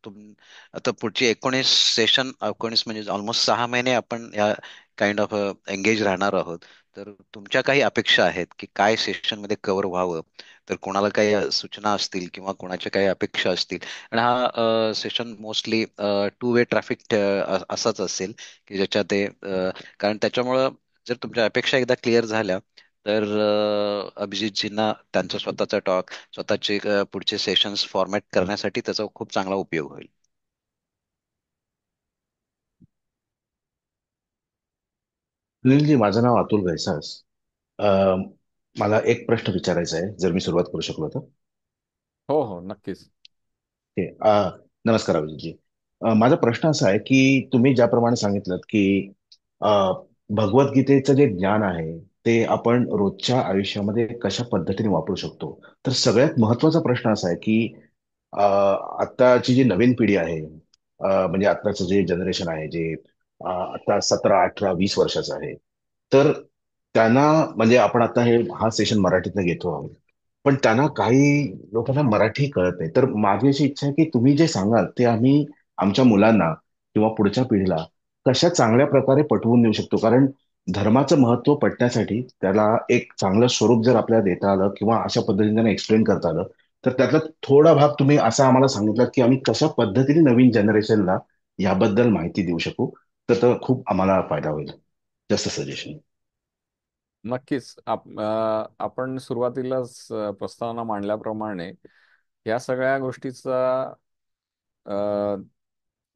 आता पुढची 19 सेशन, 19 म्हणजे ऑलमोस्ट 6 महिने आपण या काइंड ऑफ एंगेज राहणार आहोत. तर तुमच्या काही अपेक्षा आहेत की काय सेशन मध्ये कव्हर व्हावं, तर कोणाला काही सूचना असतील किंवा कोणाच्या काही अपेक्षा असतील. आणि हा session mostly two way traffic असाच असेल की ज्याच्यात कारण त्याच्यामुळं जर तुमच्या अपेक्षा एकदा क्लिअर झाल्या तर अभिजितजींना त्यांचा स्वतःचा टॉक, स्वतःचे पुढचे सेशन्स फॉर्मॅट करण्यासाठी त्याचा खूप चांगला उपयोग होईल. सुनीलजी, माझं नाव अतुल घैसास. अं, मला एक प्रश्न विचारायचा आहे, जर मी सुरुवात करू शकलो तर. हो हो, नक्कीच. ओके. नमस्कार अभिजितजी. माझा प्रश्न असा आहे की तुम्ही ज्याप्रमाणे सांगितलं की भगवद्गीतेचं जे ज्ञान आहे ते आपण रोजच्या आयुष्यामध्ये कशा पद्धतीने वापरू शकतो. तर सगळ्यात महत्वाचा प्रश्न असा आहे की आत्ताची जी नवीन पिढी आहे, म्हणजे आत्ताचं जे जनरेशन आहे, जे आता 17, 18, 20 वर्षाचं आहे, तर त्यांना, म्हणजे आपण आता हा सेशन मराठीतनं घेतो आहोत, पण त्यांना काही लोकांना मराठी कळत नाही. तर माझी अशी इच्छा आहे की तुम्ही जे सांगाल ते आम्ही आमच्या मुलांना किंवा पुढच्या पिढीला कशा चांगल्या प्रकारे पटवून देऊ शकतो. कारण धर्माचं महत्त्व पटण्यासाठी त्याला एक चांगलं स्वरूप जर आपल्याला देता आलं किंवा अशा पद्धतीने त्यांना एक्सप्लेन करता आलं, तर त्यातला थोडा भाग तुम्ही असा आम्हाला सांगितला की आम्ही कशा पद्धतीने नवीन जनरेशनला याबद्दल माहिती देऊ शकू, तर खूप आम्हाला फायदा होईल. Just suggestion. नक्कीच. आपण सुरुवातीलाच प्रस्तावना मांडल्याप्रमाणे या सगळ्या गोष्टीचा अ,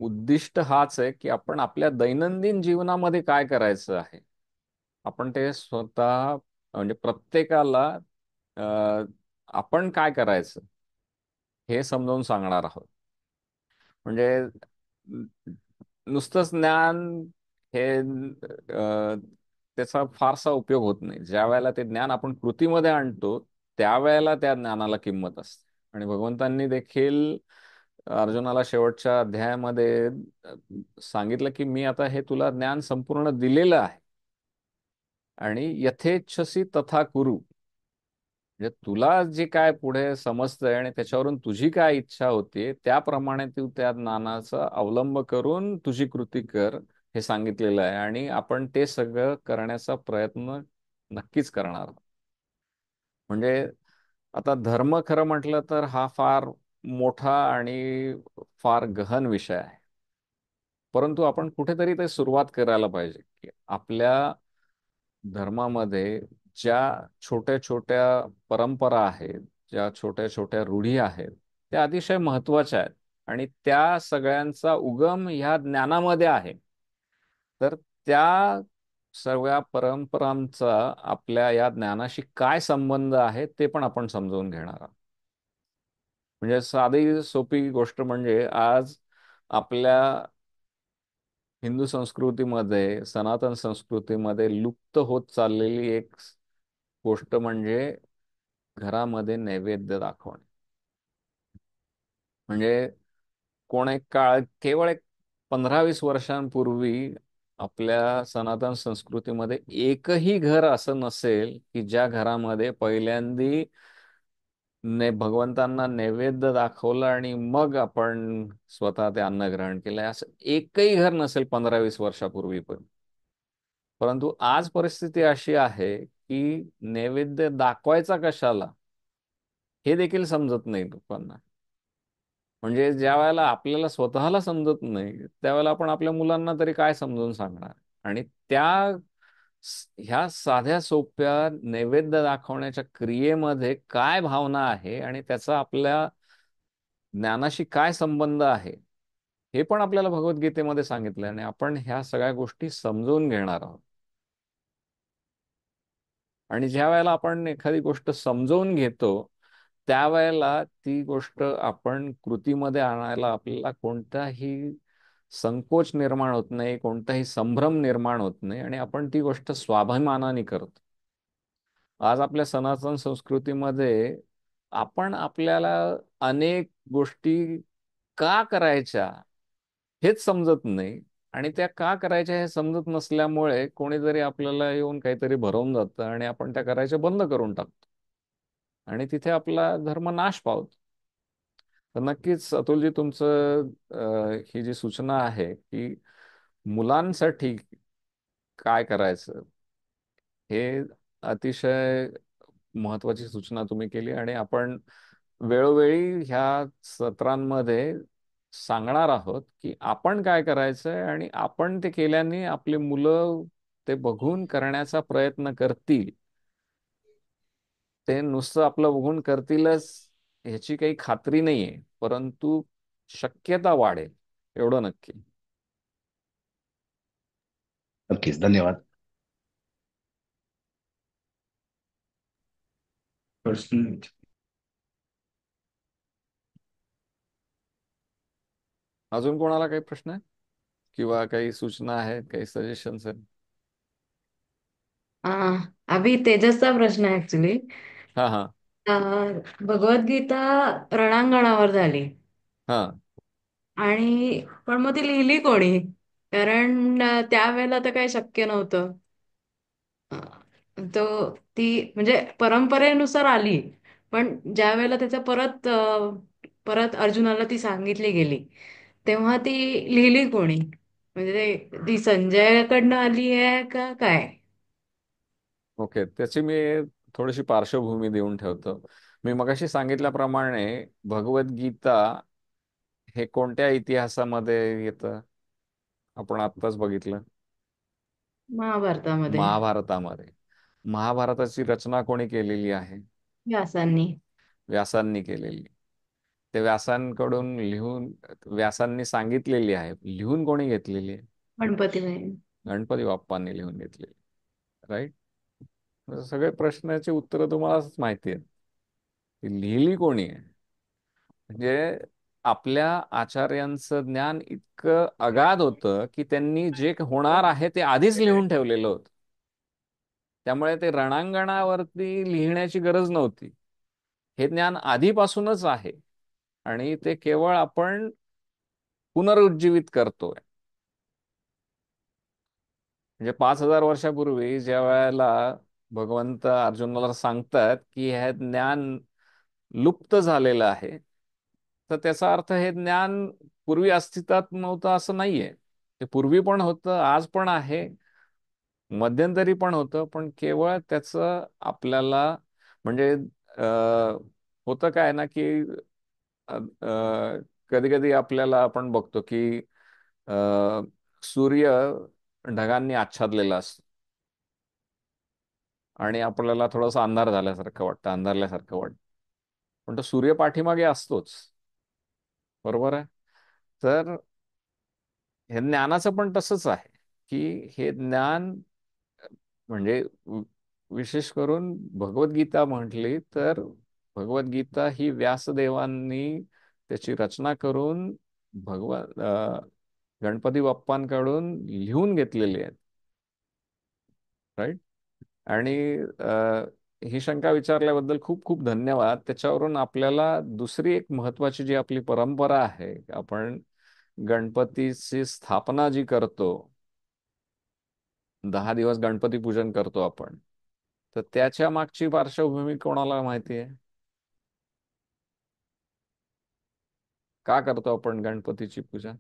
उद्दिष्ट हाच आहे की आपण आपल्या दैनंदिन जीवनामध्ये काय करायचं आहे, आपण ते स्वतः, म्हणजे प्रत्येकाला अ, आपण काय करायचं हे समजावून सांगणार आहोत. म्हणजे नुसतंच ज्ञान हे त्याचा फारसा उपयोग होत नाही. ज्या वेळेला ते ज्ञान आपण कृतीमध्ये आणतो त्यावेळेला त्या ज्ञानाला किंमत असते. आणि भगवंतांनी देखील अर्जुनाला शेवटच्या अध्यायामध्ये सांगितलं की मी आता हे तुला ज्ञान संपूर्ण दिलेलं आहे आणि यथेच्छसी तथा कुरु. म्हणजे तुला जे काय पुढे समजतंय आणि त्याच्यावरून तुझी काय इच्छा होती त्याप्रमाणे तू त्या ज्ञानाचा अवलंब करून तुझी कृती कर, हे सांगितलेलं आहे. आणि आपण ते सगळं करण्याचा प्रयत्न नक्कीच करणार आहोत. म्हणजे आता धर्म खरं म्हटलं तर हा फार मोठा आणि फार गहन विषय आहे. परंतु आपण कुठेतरी ते सुरुवात करायला पाहिजे की आपल्या धर्मामध्ये ज्या छोट्या छोट्या परंपरा आहेत, ज्या छोट्या छोट्या रूढी आहेत, त्या अतिशय महत्वाच्या आहेत आणि त्या सगळ्यांचा उगम ह्या ज्ञानामध्ये आहे. तर त्या सगळ्या परंपरांचा आपल्या या ज्ञानाशी काय संबंध आहे ते पण आपण समजून घेणार आहोत. म्हणजे साधी सोपी गोष्ट म्हणजे आज आपल्या हिंदू संस्कृतीमध्ये, सनातन संस्कृतीमध्ये लुप्त होत चाललेली एक गोष्ट म्हणजे घरामध्ये नैवेद्य दाखवणे. म्हणजे एक काळ, केवळ एक 15-20 वर्षांपूर्वी आपल्या सनातन संस्कृतीमध्ये एकही घर असं नसेल की ज्या घरामध्ये पहिल्यांदी भगवंतांना नैवेद्य दाखवलं आणि मग आपण स्वतः ते अन्न ग्रहण केलंय, असं एकही घर नसेल 15-20 वर्षापूर्वी पण. परंतु आज परिस्थिती अशी आहे की नैवेद्य दाखवायचा कशाला हे देखील समजत नाही लोकांना. म्हणजे ज्या वेळेला आपल्याला स्वतःला समजत नाही त्यावेळेला आपण आपल्या मुलांना तरी काय समजून सांगणार. आणि ह्या साध्या सोप्या नैवेद्य दाखवण्याच्या क्रियेमध्ये काय भावना आहे आणि त्याचा आपल्या ज्ञानाशी काय संबंध आहे हे पण आपल्याला भगवद्गीतेमध्ये सांगितलं आणि आपण ह्या सगळ्या गोष्टी समजून घेणार आहोत. आणि ज्या वेळेला आपण एखादी गोष्ट समजवून घेतो त्यावेळेला ती गोष्ट आपण कृतीमध्ये आणायला आपल्याला कोणताही संकोच निर्माण होत नाही, कोणताही संभ्रम निर्माण होत नाही आणि आपण ती गोष्ट स्वाभिमानाने करतो. आज आपल्या सनातन संस्कृतीमध्ये आपण आपल्याला अनेक गोष्टी का करायच्या हेच समजत नाही. आणि त्या का करायच्या हे समजत नसल्यामुळे कोणीतरी आपल्याला येऊन काहीतरी भरवून जातं आणि आपण त्या करायच्या बंद करून टाकतो आणि तिथे आपला धर्म नाश पावतो. तर नक्कीच अतुलजी तुमचं ही जी सूचना आहे की मुलांसाठी काय करायचं हे अतिशय महत्वाची सूचना तुम्ही केली. आणि आपण वेळोवेळी ह्या सत्रांमध्ये सांगणार आहोत की आपण काय करायचंय आणि आपण ते केल्याने आपले मुलं ते बघून करण्याचा प्रयत्न करतील. ते नुसतं आपलं बघून करतीलच ह्याची काही खात्री नाहीये, परंतु शक्यता वाढेल एवढं नक्की. नक्कीच, धन्यवाद. प्रश्न अजून कोणाला काही प्रश्न आहे किंवा काही सूचना आहेत, काही सजेशन्स आहेत? आ, अभि तेजसचा प्रश्न आहे ऍक्च्युली. हा हा भगवद्गीता रणांगणावर झाली हा आणि पण मग ती लिहिली कोणी? कारण त्यावेळेला तर काही शक्य नव्हतं. अ, ती म्हणजे परंपरेनुसार आली, पण ज्या वेळेला त्याचा परत अर्जुनाला ती सांगितली गेली तेव्हा ती लिहिली कोणी? म्हणजे ती संजयाकडनं आली आहे का काय? ओके, त्याची मी थोडीशी पार्श्वभूमी देऊन ठेवतो. मी मगाशी सांगितल्याप्रमाणे भगवद्गीता हे कोणत्या इतिहासामध्ये येतं आपण आत्ताच बघितलं? महाभारतामध्ये महाभारतामध्ये. महाभारताची रचना कोणी केलेली आहे? व्यासांनी. व्यासांनी केलेली. ते व्यासांकडून लिहून व्यासांनी सांगितलेली आहे, लिहून कोणी घेतलेली आहे? गणपती बाई. गणपती बाप्पांनी लिहून घेतलेली. राईट. सगळे प्रश्नाची उत्तरं तुम्हालाच माहिती आहेत. ती लिहिली कोणी आहे? म्हणजे आपल्या आचार्यांचं ज्ञान इतकं अगाध होतं की त्यांनी जे होणार आहे ते आधीच लिहून ठेवलेलं होतं. त्यामुळे ते रणांगणावरती लिहिण्याची गरज नव्हती. हे ज्ञान आधीपासूनच आहे आणि ते केवळ आपण पुनरुज्जीवित करतोय. म्हणजे 5,000 वर्षापूर्वी ज्या वेळेला भगवंत अर्जुनाला सांगतात की हे ज्ञान लुप्त झालेलं आहे, तर त्याचा अर्थ हे ज्ञान पूर्वी अस्तित्वात नव्हतं असं नाहीये. ते पूर्वी पण होतं, आज पण आहे, मध्यंतरी पण होतं, पण केवळ त्याचं आपल्याला म्हणजे अ, होतं काय ना की कधी कधी आपल्याला आपण बघतो की अ, सूर्य ढगांनी आच्छादलेला असतो आणि आपल्याला थोडासा अंधार झाल्यासारखं वाटतं, अंधारल्यासारखं वाटतं, पण तो सूर्य पाठीमागे असतोच. बरोबर आहे. तर हे ज्ञानाचं पण तसंच आहे की हे ज्ञान म्हणजे विशेष करून भगवद्गीता म्हटली तर भगवद्गीता ही व्यासदेवांनी त्याची रचना करून गणपती बाप्पांकडून लिहून घेतलेली आहेत. राईट. आणि ही शंका विचारल्याबद्दल खूप खूप धन्यवाद. त्याच्यावरून आपल्याला दुसरी एक महत्वाची जी आपली परंपरा आहे, आपण गणपतीची स्थापना जी करतो, 10 दिवस गणपती पूजन करतो आपण, तर त्याच्या मागची पार्श्वभूमी कोणाला माहिती आहे? का करतो आपण गणपतीची पूजा?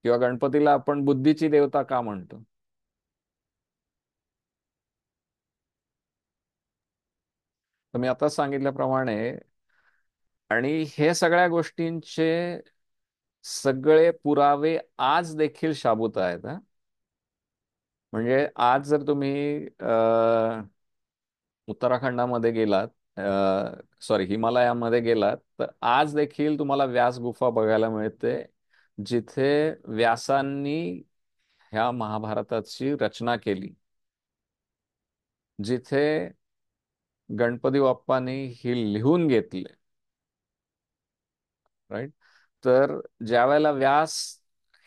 किंवा गणपतीला आपण बुद्धीची देवता का म्हणतो? तर मी आता सांगितल्याप्रमाणे, आणि हे सगळ्या गोष्टींचे सगळे पुरावे आज देखील शाबूत आहेत हा. म्हणजे आज जर तुम्ही उत्तराखंडामध्ये गेलात, सॉरी हिमालयामध्ये गेलात, तर आज देखील तुम्हाला व्यास गुफा बघायला मिळते, जिथे व्यासांनी ह्या महाभारताची रचना केली, जिथे गणपती बाप्पांनी ही लिहून घेतले. राईट. तर ज्या वेळेला व्यास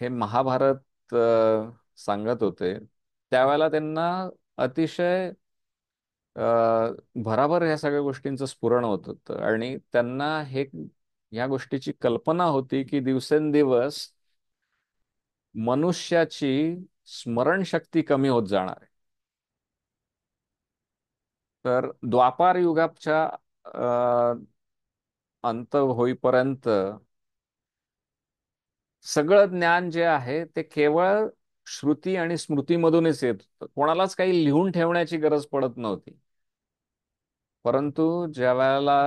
हे महाभारत सांगत होते, त्यावेळेला त्यांना अतिशय भराभर ह्या सगळ्या गोष्टींचं स्फुरण होत होतं, आणि त्यांना या गोष्टीची कल्पना होती की दिवसेंदिवस मनुष्याची स्मरणशक्ती कमी होत जाणार आहे. तर द्वापार युगाच्या अंत होईपर्यंत सगळं ज्ञान जे आहे ते केवळ श्रुती आणि स्मृतीमधूनच येत होतं. कोणालाच काही लिहून ठेवण्याची गरज पडत नव्हती. परंतु ज्या वेळेला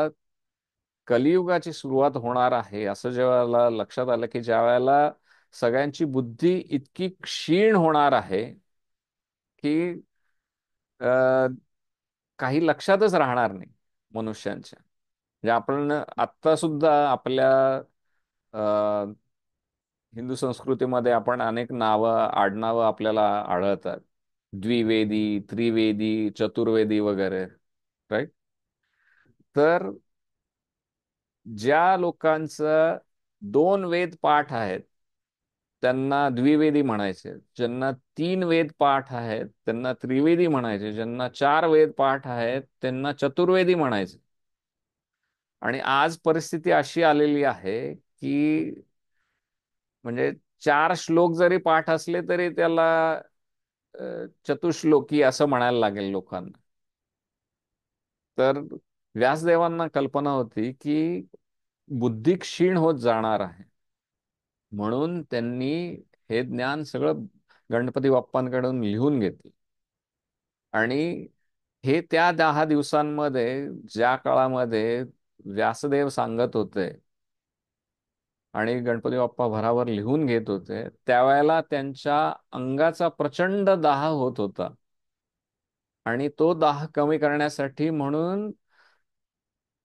कलियुगाची सुरुवात होणार आहे, असं ज्या वेळेला लक्षात आलं, की ज्या वेळेला सगळ्यांची बुद्धी इतकी क्षीण होणार आहे की अ, काही लक्षातच राहणार नाही मनुष्यांच्या. म्हणजे आपण आत्ता सुद्धा आपल्या अ, हिंदू संस्कृतीमध्ये आपण अनेक नावं आडनावं आपल्याला आढळतात, द्विवेदी, त्रिवेदी, चतुर्वेदी वगैरे. राईट. तर ज्या लोकांचं 2 वेद पाठ आहेत त्यांना द्विवेदी म्हणायचे, ज्यांना 3 वेद पाठ आहेत त्यांना त्रिवेदी म्हणायचे, ज्यांना 4 वेद पाठ आहेत त्यांना चतुर्वेदी म्हणायचे. आणि आज परिस्थिती अशी आलेली आहे की म्हणजे 4 श्लोक जरी पाठ असले तरी त्याला चतुश्लोकी असं म्हणायला लागेल लोकांना. तर व्यासदेवांना कल्पना होती की बुद्धी क्षीण होत जाणार आहे, म्हणून त्यांनी हे ज्ञान सगळं गणपती बाप्पांकडून लिहून घेतलं. आणि हे त्या 10 दिवसांमध्ये, ज्या काळामध्ये व्यासदेव सांगत होते आणि गणपती बाप्पा भराभर लिहून घेत होते, त्यावेळेला त्यांच्या अंगाचा प्रचंड दाह होत होता. आणि तो दाह कमी करण्यासाठी म्हणून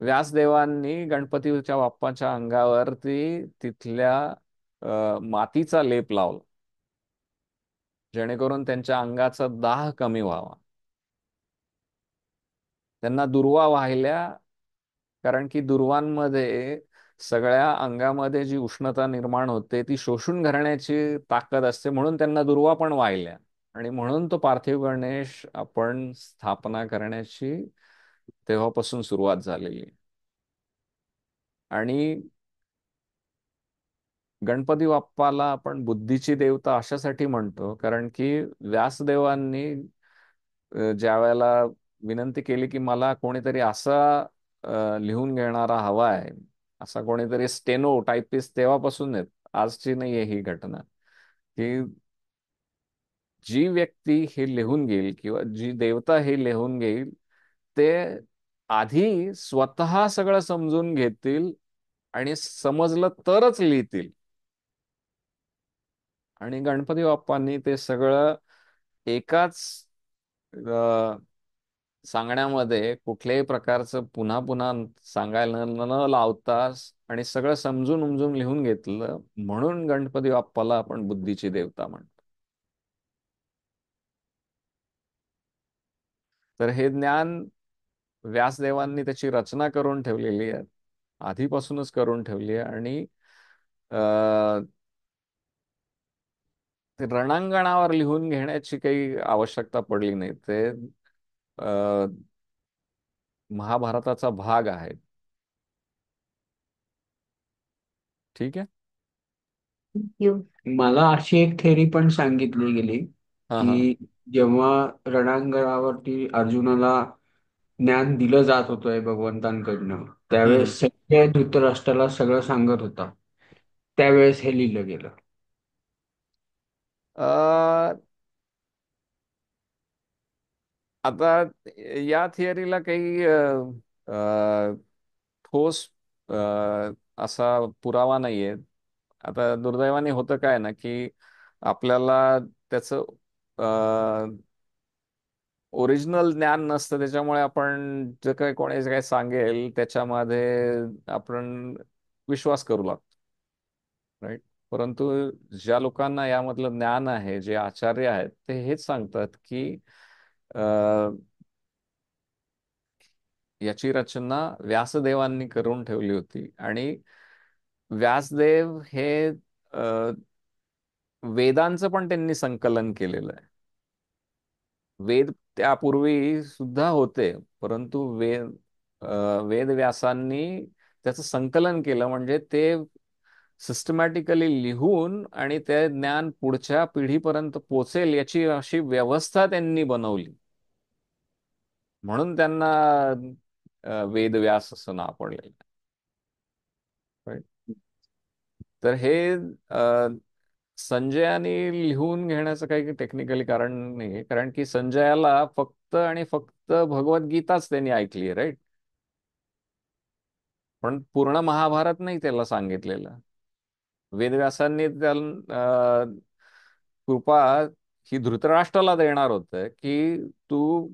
व्यासदेवांनी गणपतीच्या बाप्पाच्या अंगावरती तिथल्या मातीचा लेप लावला, जेणेकरून त्यांच्या अंगाचा दाह कमी व्हावा. त्यांना दुर्वा वाहिल्या, कारण की दुर्वांमध्ये सगळ्या अंगामध्ये जी उष्णता निर्माण होते ती शोषून घालण्याची ताकद असते, म्हणून त्यांना दुर्वा पण वाहिल्या. आणि म्हणून तो पार्थिव गणेश आपण स्थापना करण्याची तेव्हापासून सुरुवात झालेली. आणि गणपती बाप्पाला आपण बुद्धीची देवता अशासाठी म्हणतो, कारण की व्यासदेवांनी ज्या वेळेला विनंती केली की मला कोणीतरी असा लिहून घेणारा हवा आहे, असा कोणीतरी स्टेनो टायपिस्ट, तेव्हापासून आहेत, आजची नाही आहे ही घटना, की जी व्यक्ती हे लिहून घेईल किंवा जी देवता हे लिहून घेईल ते आधी स्वतः सगळं समजून घेतील आणि समजलं तरच लिहितील. आणि गणपती बाप्पांनी ते सगळं एकाच अ, सांगण्यामध्ये कुठल्याही प्रकारचं पुन्हा पुन्हा सांगायला न लावता आणि सगळं समजून उमजून लिहून घेतलं, म्हणून गणपती बाप्पाला आपण बुद्धीची देवता म्हणतो. तर हे ज्ञान व्यासदेवांनी त्याची रचना करून ठेवलेली आहे, आधीपासूनच करून ठेवली आहे. आणि अ, ते रणांगणावर लिहून घेण्याची काही आवश्यकता पडली नाही. ते अ, महाभारताचा भाग आहे. ठीक आहे. यू. मला अशी एक थेरी पण सांगितली गेली हा हा. की जेव्हा रणांगणावरती अर्जुनाला ज्ञान दिलं जात होतं भगवंतांकडनं, हम्म. त्यावेळेस संजय धृतराष्ट्राला सगळं सांगत होता, त्यावेळेस हे लिहिलं गेलं. अ, आता या थिअरीला काही अ, ठोस असा पुरावा नाहीये. आता दुर्दैवाने होतं काय ना, की आपल्याला त्याचं ओरिजिनल ज्ञान नसतं, त्याच्यामुळे आपण जे काही कोणी जे काही सांगेल त्याच्यामध्ये आपण विश्वास करू लागतो, राईट. परंतु ज्या लोकांना यामधलं ज्ञान आहे, जे आचार्य आहेत, ते हेच सांगतात की अ, याची रचना व्यासदेवांनी करून ठेवली होती. आणि व्यासदेव हे अ, वेदांचं पण त्यांनी संकलन केलेलं आहे. वेद त्यापूर्वी सुद्धा होते, परंतु वेद व्यासांनी त्याचं संकलन केलं, म्हणजे ते सिस्टमॅटिकली लिहून आणि ते ज्ञान पुढच्या पिढीपर्यंत पोचेल याची अशी व्यवस्था त्यांनी बनवली. म्हणून त्यांना वेदव्यास असं नाव पडलेलं आहे. Right? तर हे अ, संजयाने लिहून घेण्याचं काही टेक्निकली कारण नाही, कारण की संजयाला फक्त आणि फक्त भगवद्गीताच त्यांनी ऐकली, राईट. पण पूर्ण महाभारत नाही त्याला सांगितलेलं. वेदव्यासांनी त्याला कृपा ही धृतराष्ट्राला देणार होतं, की तू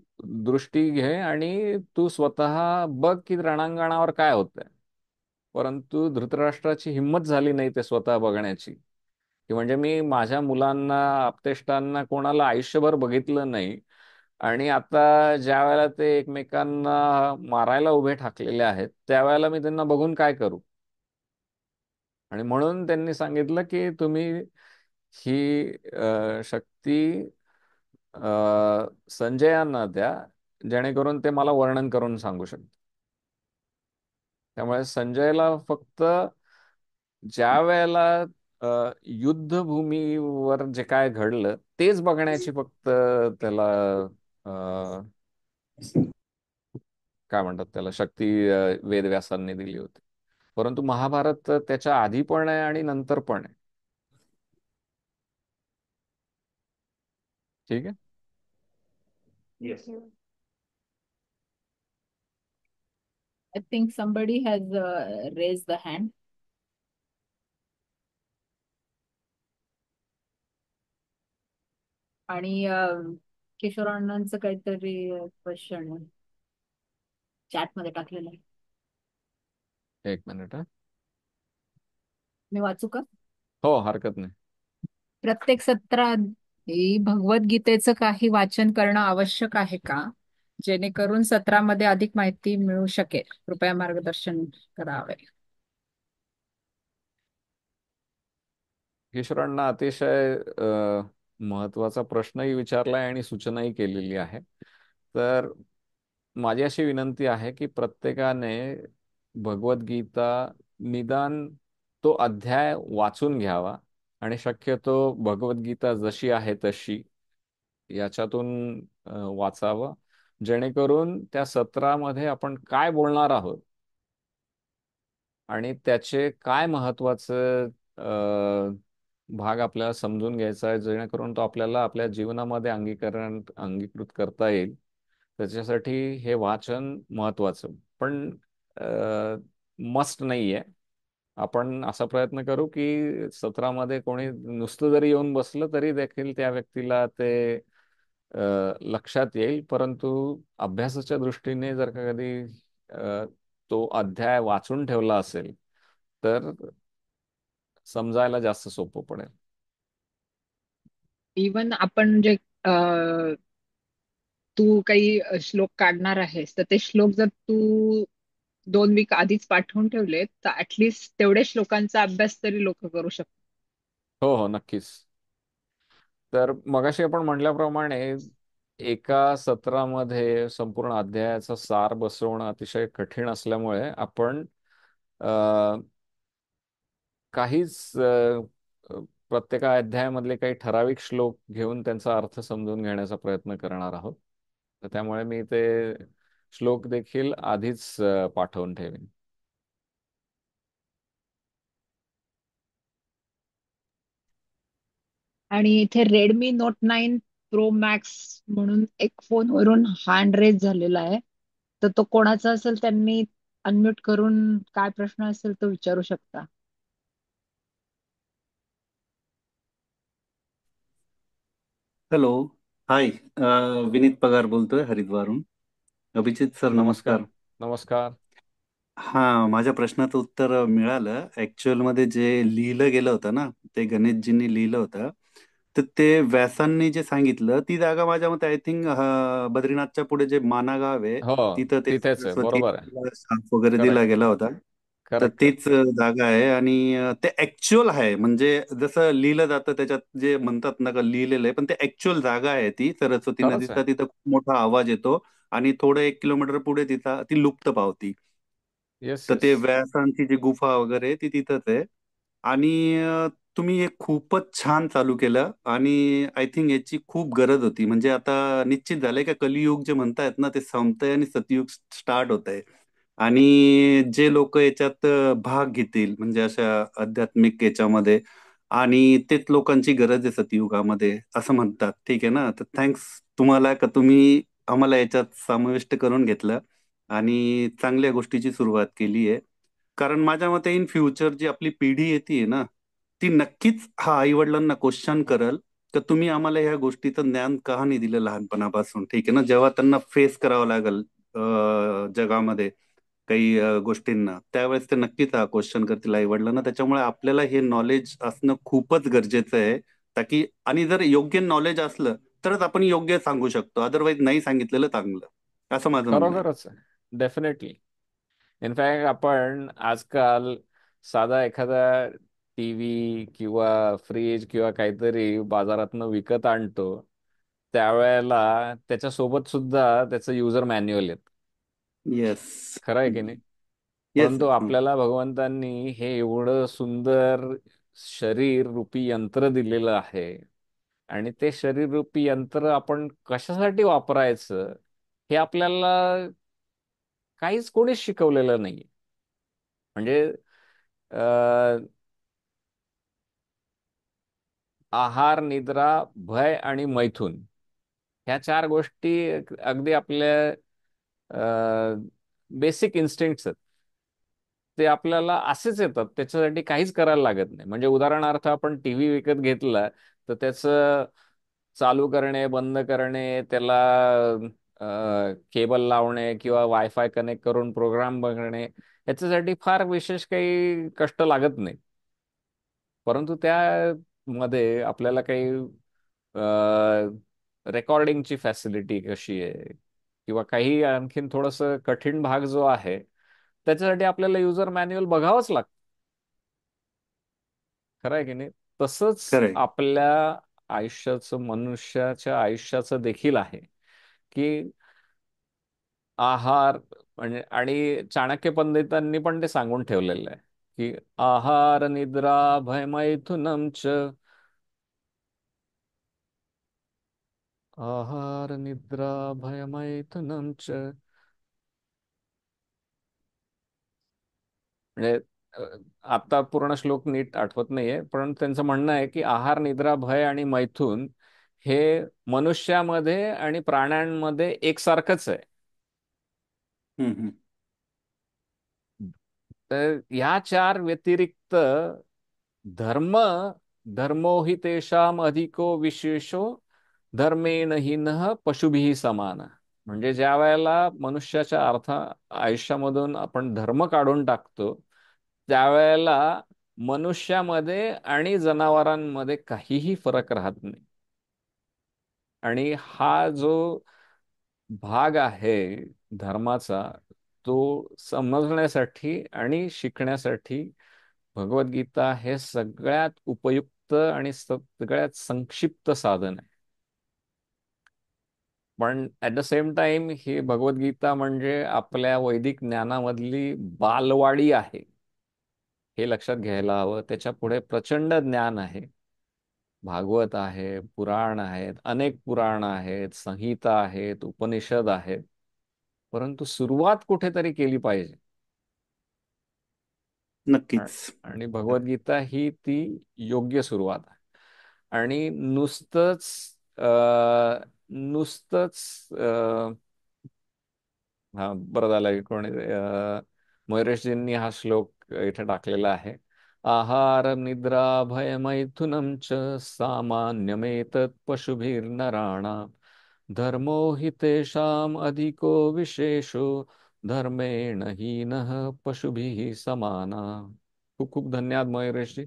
दृष्टी घे आणि तू स्वतः बघ की रणांगणावर काय होतंय. परंतु धृतराष्ट्राची हिंमत झाली नाही ते स्वतः बघण्याची, की म्हणजे मी माझ्या मुलांना, आप्तेष्टांना कोणाला आयुष्यभर बघितलं नाही, आणि आता ज्या वेळेला ते एकमेकांना मारायला उभे ठाकलेले आहेत, त्यावेळेला मी त्यांना बघून काय करू. आणि म्हणून त्यांनी सांगितलं की तुम्ही ही शक्ती संजयांना द्या, जेणेकरून ते मला वर्णन करून सांगू शकतात. त्यामुळे संजयला फक्त ज्या वेळेला युद्धभूमीवर जे काय घडलं तेच बघण्याची फक्त त्याला अ, काय म्हणतात त्याला शक्ती वेदव्यासांनी दिली होती. परंतु महाभारत त्याच्या आधी पण आहे आणि नंतर पण आहे. ठीक आहे. Yes. I think somebody has raised the hand. आणि किशोर अण्णांचं काहीतरी क्वेश्चन चॅट मध्ये टाकलेलं आहे. एक मिनिट. मी वाचू का? हो, हरकत नाही. प्रत्येक सत्रात भगवद्गीतेचं काही वाचन करणं आवश्यक आहे का, जेणेकरून सत्रामध्ये अधिक माहिती मिळू शकेल? कृपया मार्गदर्शन करावे. किशोरांना अतिशय महत्वाचा प्रश्नही विचारलाय आणि सूचनाही केलेली आहे. तर माझी अशी विनंती आहे की प्रत्येकाने भगवद्गीता निदान तो अध्याय वाचून घ्यावा, आणि शक्यतो भगवद्गीता जशी आहे तशी याच्यातून वाचावं, जेणेकरून त्या सत्रामध्ये आपण काय बोलणार आहोत आणि त्याचे काय महत्वाचं भाग आपल्याला समजून घ्यायचा आहे, जेणेकरून तो आपल्याला आपल्या जीवनामध्ये अंगीकृत करता येईल. त्याच्यासाठी हे वाचन महत्वाचं, पण मस्ट नाही आहे. आपण असा प्रयत्न करू की सत्रामध्ये कोणी नुसतं जरी येऊन बसलं तरी देखील त्या व्यक्तीला ते लक्षात येईल. परंतु अभ्यासाच्या दृष्टीने जर का कधी तो अध्याय वाचून ठेवला असेल तर समजायला जास्त सोपं पडेल. इवन आपण जे तू काही श्लोक काढणार आहेस, तर ते श्लोक जर तू 2 वीक आधीच पाठवून ठेवले, तर ऍटलिस्ट तेवढ्या श्लोकांचा अभ्यास तरी लोक करू शकतात. हो हो, नक्कीच. तर मगाशी आपण म्हटल्याप्रमाणे एका सत्रामध्ये संपूर्ण अध्यायाचा सार बसवणं अतिशय कठीण असल्यामुळे आपण काहीच प्रत्येक अध्यायामधले काही ठराविक श्लोक घेऊन त्यांचा अर्थ समजून घेण्याचा प्रयत्न करणार आहोत. तर त्यामुळे मी ते श्लोक देखील आधीच पाठवून ठेवेन. आणि इथे रेडमी नोट 9 प्रो मॅक्स म्हणून एक फोनवरून हँड रेज झालेला आहे. तर तो कोणाचा असेल त्यांनी अनम्यूट करून काय प्रश्न असेल तो विचारू शकता. हॅलो. हाय. विनीत पगार बोलतोय हरिद्वारहून. अभिजित सर नमस्कार. नमस्कार. नमस्कार. हा, माझ्या प्रश्नाचं उत्तर मिळालं. ऍक्च्युअल मध्ये जे लिहिलं गेलं होतं ना, ते गणेशजींनी लिहिलं होतं. तर ते व्यासांनी जे सांगितलं ती जागा माझ्या मते आय थिंक बद्रीनाथच्या पुढे जे माना गाव आहे हो, तिथं ते तिथेच आहे. सरस्वती बरोबर आहे. शाप वगैरे दिला करेक्ट. गेला होता. तर करेक्ट, करेक्ट. तीच जागा आहे आणि ते ऍक्च्युअल आहे. म्हणजे जसं लिहिलं जातं त्याच्यात जे म्हणतात ना का लिहिलेलं आहे, पण ते ऍक्च्युअल जागा आहे ती सरस्वती खरंच नदीचा. आहे. तिथं खूप मोठा आवाज येतो आणि थोडं 1 किलोमीटर पुढे तिथं ती लुप्त पावती. येस, तर येस. ते व्यासांची जी गुफा वगैरे आहे ती तिथंच आहे. आणि तुम्ही हे खूपच छान चालू केलं आणि आय थिंक याची खूप गरज होती. म्हणजे आता निश्चित झालंय का कलियुग जे म्हणतायत ना ते संपतंय आणि सतयुग स्टार्ट होत आहे. आणि जे लोक याच्यात भाग घेतील म्हणजे अशा आध्यात्मिक याच्यामध्ये, आणि तेच लोकांची गरज आहे सतयुगामध्ये असं म्हणतात. ठीक आहे ना. तर थँक्स तुम्हाला का तुम्ही आम्हाला याच्यात समाविष्ट करून घेतलं आणि चांगल्या गोष्टीची सुरुवात केली आहे. कारण माझ्या मते इन फ्युचर जी आपली पिढी येते ना, ती नक्कीच हा आई वडिलांना क्वेश्चन करल तर तुम्ही आम्हाला ह्या गोष्टीचं ज्ञान का नाही दिलं लहानपणापासून. ठीक आहे ना. जेव्हा त्यांना फेस करावं लागेल जगामध्ये काही गोष्टींना, त्यावेळेस ते नक्कीच हा क्वेश्चन करतील आई वडिलांना. त्याच्यामुळे आपल्याला हे नॉलेज असणं खूपच गरजेचं आहे. ताकी आणि जर योग्य नॉलेज असलं तरच आपण योग्य सांगू शकतो, अदरवाईज नाही सांगितलेलं चांगलं, असं माझं म्हणणं आहे. खरोखरच आहे. डेफिनेटली. इनफॅक्ट आपण आजकाल साधा एखादा टीव्ही किंवा फ्रीज किंवा काहीतरी बाजारातनं विकत आणतो, त्यावेळेला त्याच्यासोबत सुद्धा त्याचं युजर मॅन्युअल येतं. येस. खरं आहे की नाही? येस. परंतु आपल्याला भगवंतांनी हे एवढं सुंदर शरीर रूपी यंत्र दिलेलं आहे आणि ते शरीर रूपी यंत्र आपण कशासाठी वापरायचं हे आपल्याला काहीच कोणीच शिकवलेलं नाही. म्हणजे अ, आहार, निद्रा, भय आणि मैथुन ह्या चार गोष्टी अगदी आपल्या बेसिक इन्स्टिंक्ट्स आहेत. ते आपल्याला असेच येतात, त्याच्यासाठी काहीच करायला लागत नाही. म्हणजे उदाहरणार्थ आपण टीव्ही विकत घेतला तर त्याचं चालू करणे, बंद करणे, त्याला केबल लावणे किंवा वायफाय कनेक्ट करून प्रोग्राम बघणे, याच्यासाठी फार विशेष काही कष्ट लागत नाही. परंतु त्यामध्ये आपल्याला काही रेकॉर्डिंगची फॅसिलिटी कशी आहे किंवा काही आणखीन थोडंसं कठीण भाग जो आहे त्याच्यासाठी आपल्याला युजर मॅन्युअल बघावंच लागतं. खरं आहे की नाही? तसंच खरंय. आपल्या आयुष्याचं, मनुष्याच्या आयुष्याचं देखील आहे की आहार म्हणजे, आणि चाणक्य पंडितांनी पण ते सांगून ठेवलेलं आहे की आहार निद्रा भयमैथुनम च, आहार निद्रा भयमैथुनम च. म्हणजे अ, आता पूर्ण श्लोक नीट आठवत नाहीये, पण त्यांचं म्हणणं आहे की आहार, निद्रा, भय आणि मैथुन हे मनुष्यामध्ये आणि प्राण्यांमध्ये एकसारखंच आहे. हम्म, हम्म. तर ह्या चार व्यतिरिक्त धर्म, धर्मो हि तेषाम अधिको विशेषो धर्मेण हि नः पशुभिः समान. म्हणजे ज्या वेळेला मनुष्याच्या आयुष्यामधून आपण धर्म काढून टाकतो, त्यावेळेला मनुष्यामध्ये आणि जनावरांमध्ये काहीही फरक राहत नाही. आणि हा जो भाग आहे धर्माचा, तो समजण्यासाठी आणि शिकण्यासाठी भगवद्गीता हे सगळ्यात उपयुक्त आणि सगळ्यात संक्षिप्त साधन आहे. पण ऍट द सेम टाइम ही भगवद्गीता म्हणजे आपल्या वैदिक ज्ञानामधली बालवाडी आहे, हे लक्षात घ्यायला हवं. त्याच्या पुढे प्रचंड ज्ञान आहे. भागवत आहे, पुराण आहेत, अनेक पुराण आहेत, संहिता आहेत, उपनिषद आहेत. परंतु सुरुवात कुठेतरी केली पाहिजे. आ- नक्कीच. आणि भगवद्गीता ही ती योग्य सुरुवात आहे. आणि नुसतंच हा, बरं झालं की कोणी मयुरेशजींनी हा श्लोक इथे टाकलेला आहे. आहार निद्रा भय मैथुनं च सामान्यमेतत् पशुभिर्नराणाम् धर्मो हि तेषाम् अधिको विशेषो धर्मेण हीनः पशुभिः समाना. खूप खूप धन्यवाद मयुरेशजी.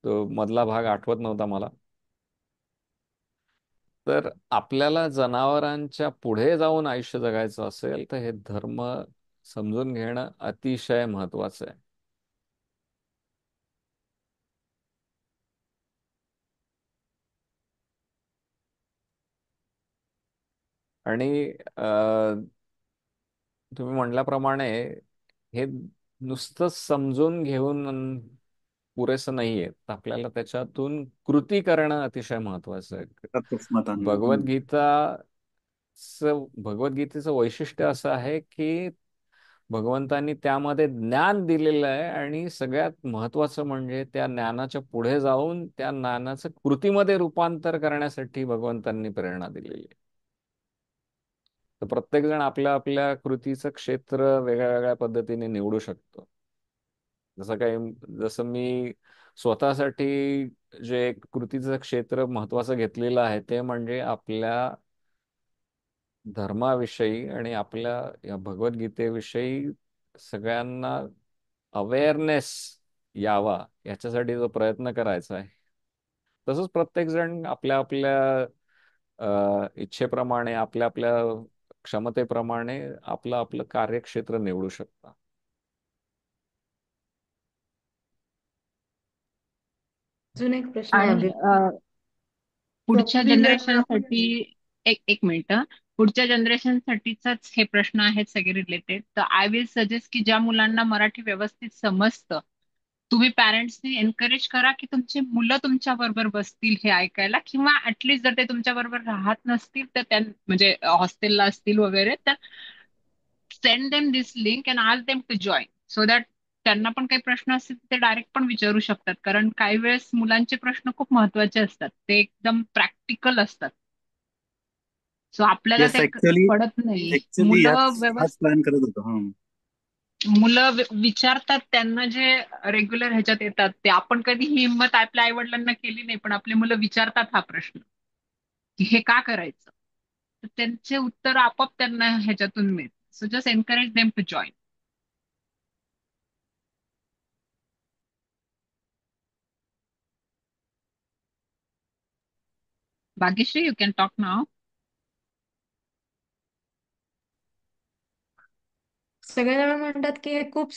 तो मधला भाग आठवत नव्हता मला. तर आपल्याला जनावरांच्या पुढे जाऊन आयुष्य जगायचं असेल तर हे धर्म समजून घेणं अतिशय महत्वाचं आहे. आणि तुम्ही म्हणल्याप्रमाणे हे नुसतं समजून घेऊन पुरेसं नाहीये. तर आपल्याला त्याच्यातून कृती करणं अतिशय महत्वाचं आहे. तत्वस्मत आणणं. भगवद्गीता भगवद्गीतेचं वैशिष्ट्य असं आहे की भगवंतांनी त्यामध्ये ज्ञान दिलेलं आहे आणि सगळ्यात महत्वाचं म्हणजे त्या ज्ञानाच्या पुढे जाऊन त्या ज्ञानाचं कृतीमध्ये रूपांतर करण्यासाठी भगवंतांनी प्रेरणा दिलेली आहे. तर प्रत्येक जण आपल्या आपल्या कृतीचं क्षेत्र वेगळ्या वेगळ्या पद्धतीने निवडू शकतो. जसं मी स्वतःसाठी जे एक कृतीचं क्षेत्र महत्वाचं घेतलेलं आहे ते म्हणजे आपल्या धर्माविषयी आणि आपल्या या भगवद्गीतेविषयी सगळ्यांना अवेअरनेस यावा याच्यासाठी जो प्रयत्न करायचा आहे. तसंच प्रत्येक जण आपल्या आपल्या इच्छेप्रमाणे आपल्या आपल्या क्षमतेप्रमाणे आपलं आपलं कार्यक्षेत्र निवडू शकता. अजून एक प्रश्न आणि अभि पुढच्या स्वप्नील जनरेशनसाठी एक एक मिनिट पुढच्या जनरेशनसाठीचाच हे प्रश्न आहेत सगळे रिलेटेड. तर आय विल सजेस्ट की ज्या मुलांना मराठी व्यवस्थित समजतं तुम्ही पॅरेंट्सनी एनकरेज करा की तुमची मुलं तुमच्या बरोबर बसतील हे ऐकायला, किंवा ऍटलीस्ट जर ते तुमच्या बरोबर राहत नसतील तर म्हणजे हॉस्टेलला असतील वगैरे तर send them this link and ask them to join so that त्यांना पण काही प्रश्न असतील ते डायरेक्ट पण विचारू शकतात. कारण काही वेळेस मुलांचे प्रश्न खूप महत्वाचे असतात, ते एकदम प्रॅक्टिकल असतात. सो आपल्याला येस, ते ऍक्च्युअली पडत नाही. ऍक्च्युली मुलं हाच प्लॅन करत होतो. हा. विचारतात त्यांना जे रेग्युलर ह्याच्यात येतात ते आपण कधी ही हिंमत आपल्या आई वडिलांना केली नाही, पण आपली मुलं विचारतात हा प्रश्न की हे का करायचं, तर त्यांचे उत्तर आपोआप त्यांना ह्याच्यातून मिळत. So just encourage them to join. Bhagyashree you can talk now. सगळेजण म्हणतात की हे खूप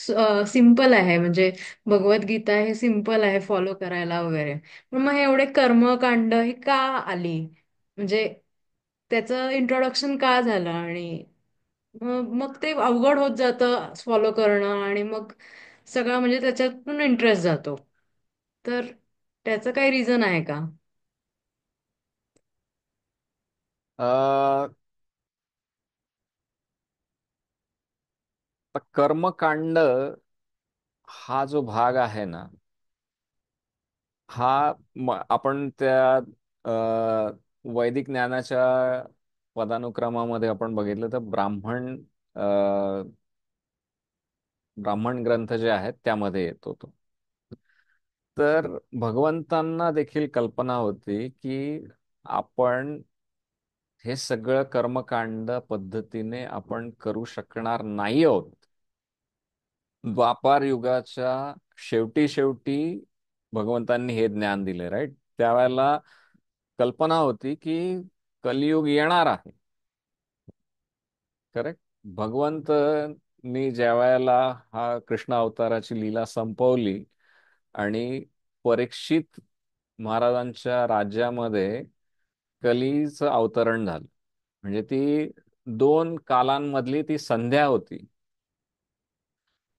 सिम्पल आहे, म्हणजे भगवद्गीता हे सिम्पल आहे फॉलो करायला वगैरे. पण मग हे एवढे कर्मकांड ही का आली, म्हणजे त्याचं इंट्रोडक्शन का झालं आणि मग ते अवघड होत जातं फॉलो करणं, आणि मग सगळं म्हणजे त्याच्यातून इंटरेस्ट जातो. तर त्याचं काही रिझन आहे का? अ, कर्मकांड हा जो भाग आहे ना, हा आपण त्या वैदिक ज्ञानाच्या पदानुक्रमामध्ये आपण बघितलं तर ब्राह्मण ग्रंथ जे आहेत त्यामध्ये येतो तो. तर भगवंतांना देखील कल्पना होती की आपण हे सगळं कर्मकांड पद्धतीने आपण करू शकणार नाही आहोत. द्वापार युगाच्या शेवटी शेवटी भगवंतांनी हे ज्ञान दिले, राईट. त्यावेळेला कल्पना होती की कलियुग येणार आहे. करेक्ट. भगवंतनी ज्या वेळेला हा कृष्ण अवताराची लीला संपवली आणि परीक्षित महाराजांच्या राज्यामध्ये कलीचं अवतरण झालं, म्हणजे ती दोन कालांमधली ती संध्या होती.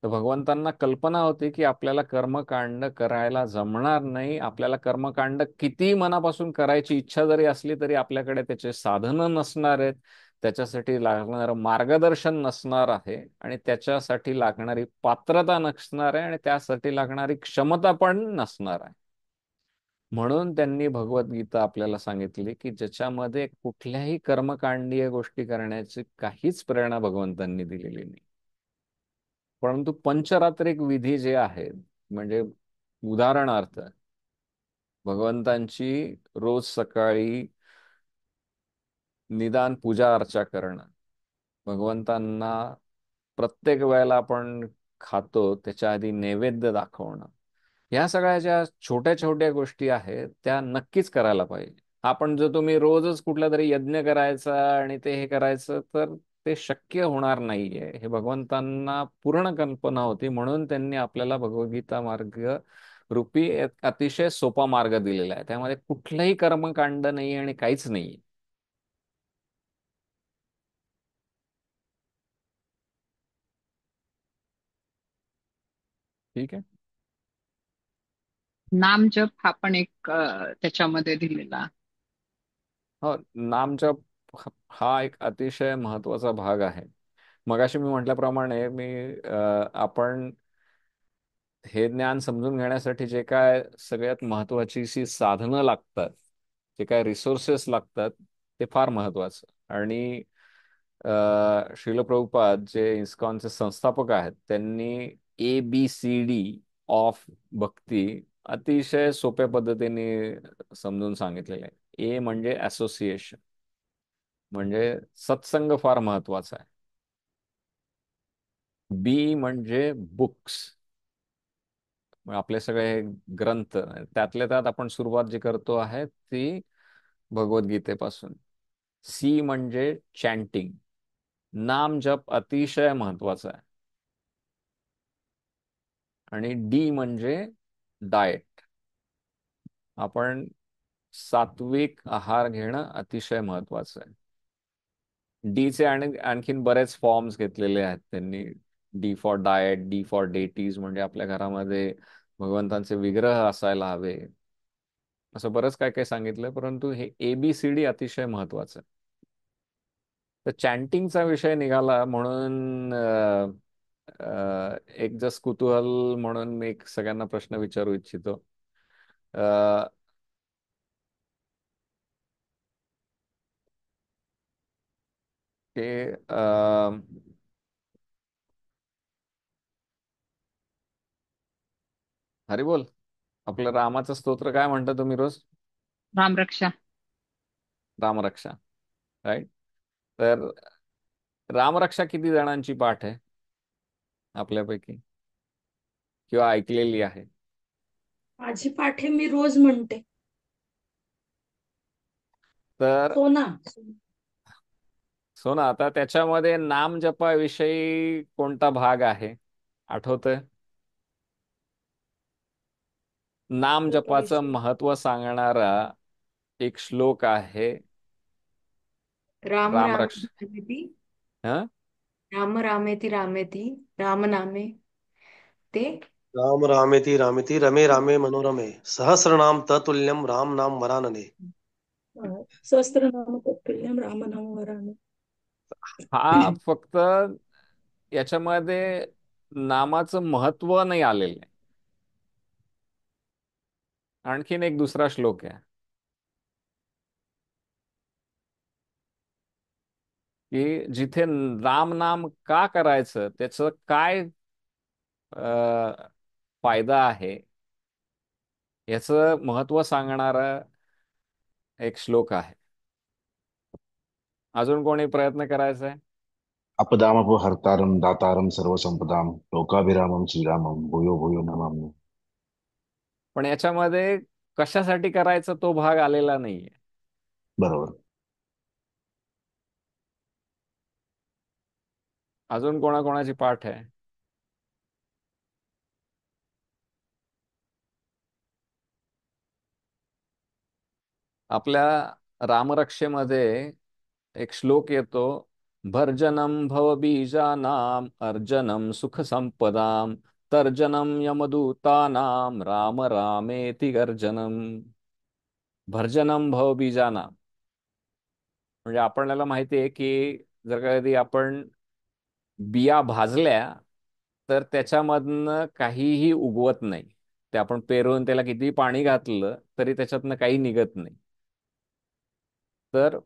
तर भगवंतांना कल्पना होती की आपल्याला कर्मकांड करायला जमणार नाही. आपल्याला कर्मकांड किती मनापासून करायची इच्छा जरी असली तरी आपल्याकडे त्याचे साधनं नसणार आहेत, त्याच्यासाठी लागणारं मार्गदर्शन नसणार आहे आणि त्याच्यासाठी लागणारी पात्रता नसणार आहे आणि त्यासाठी लागणारी क्षमता पण नसणार आहे. म्हणून त्यांनी भगवद्गीता आपल्याला सांगितली की ज्याच्यामध्ये कुठल्याही कर्मकांडीय गोष्टी करण्याची काहीच प्रेरणा भगवंतांनी दिलेली नाही. परंतु पंचरात्रिक विधी जे आहेत, म्हणजे उदाहरणार्थ भगवंतांची रोज सकाळी निदान पूजा अर्चा करणं, भगवंतांना प्रत्येक वेळेला आपण खातो त्याच्या आधी नैवेद्य दाखवणं, ह्या सगळ्या ज्या छोट्या छोट्या गोष्टी आहेत त्या नक्कीच करायला पाहिजे. आपण जर तुम्ही रोजच कुठला तरी यज्ञ करायचा आणि ते हे करायचं तर ते शक्य होणार नाहीये. हे भगवंतांना पूर्ण कल्पना होती, म्हणून त्यांनी आपल्याला भगवद्गीता मार्ग रूपी एक अतिशय सोपा मार्ग दिलेला आहे. त्यामध्ये कुठलंही कर्मकांड नाही आणि काहीच नाही. ठीक आहे. नाम जप हा पण एक त्याच्यामध्ये दिलेला. हो, नामजप हा एक अतिशय महत्वाचा भाग आहे. मगाशी मी म्हटल्याप्रमाणे आपण हे ज्ञान समजून घेण्यासाठी जे काय सगळ्यात महत्वाची साधनं लागतात, जे काय रिसोर्सेस लागतात, ते फार महत्वाचं. आणि श्रील प्रभुपाद जे इस्कॉनचे संस्थापक आहेत, त्यांनी ABCD ऑफ भक्ती अतिशय सोप्या पद्धतीने समजून सांगितलेले आहे. ए म्हणजे असोसिएशन, म्हणजे सत्संग फार महत्वाचा आहे. बी म्हणजे बुक्स, आपले सगळे ग्रंथ, त्यातल्या त्यात आपण सुरुवात जी करतो आहे ती भगवद्गीतेपासून. सी म्हणजे चॅन्टिंग, नाम जप अतिशय महत्वाचा आहे. आणि डी म्हणजे डाएट, आपण सात्विक आहार घेणं अतिशय महत्वाचं आहे. डी चे आणखीन बरेच फॉर्म्स घेतलेले आहेत त्यांनी. D for diet, D for deities, म्हणजे आपल्या घरामध्ये भगवंतांचे विग्रह असायला हवे, असं बरंच काय काय सांगितलं. परंतु हे ABCD अतिशय महत्वाचं आहे. तर चॅन्टिंगचा विषय निघाला म्हणून एक जस्ट कुतूहल म्हणून मी एक सगळ्यांना प्रश्न विचारू इच्छितो. अ, की हरी बोल, आपलं रामाचं स्तोत्र काय म्हणता तुम्ही रोज? रामरक्षा. रामरक्षा, राईट. तर रामरक्षा किती जणांची पाठ आहे आपल्यापैकी, किंवा ऐकलेली आहे? माझी पाठे मी रोज म्हणते. तर सोना. ना, आता त्याच्यामध्ये नाम जपाविषयी कोणता भाग आहे आठवतंय? नाम जपाचं महत्व सांगणारा एक श्लोक आहे. राम राम रामरक्षा. रामेती, हा, राम रामेती रामेती, राम नामे ते. राम रामेति रामेति रमे रामे मनोरमे सहस्रनाम ततुल्यम राम नाम वरानने. सहस्त्रनाम तत्तुल्यम राम नाम वरानने. हा फक्त याच्यामध्ये नामाचं महत्व नाही आलेलं आहे. आणखीन एक दुसरा श्लोक आहे की जिथे राम नाम का करायचं, त्याचं काय फायदा आहे, याचं महत्व सांगणारा एक श्लोक आहे. अजून कोणी प्रयत्न करायचा आहे? आपदामपहर्तारं दातारं सर्वसंपदां लोकाभिरामं श्रीरामं भूयो भूयो नमामि. पण याच्यामध्ये कशासाठी करायचं तो भाग आलेला नाहीये. बरोबर. अजून कोणाकोणाची पाठ आहे? आपल्या रामरक्षेमध्ये एक श्लोक येतो, भर्जनम भवबीजानाम अर्जनम सुख संपदाम तर्जनम यमदूतानाम राम रामेति गर्जनम. भर्जनम भवबीजानाम म्हणजे आपल्याला माहिती आहे की जर कधी आपण बिया भाजल्या तर त्याच्यामधनं काहीही उगवत नाही. ते आपण पेरून त्याला किती पाणी घातलं तरी त्याच्यातनं काही निघत नाही. तर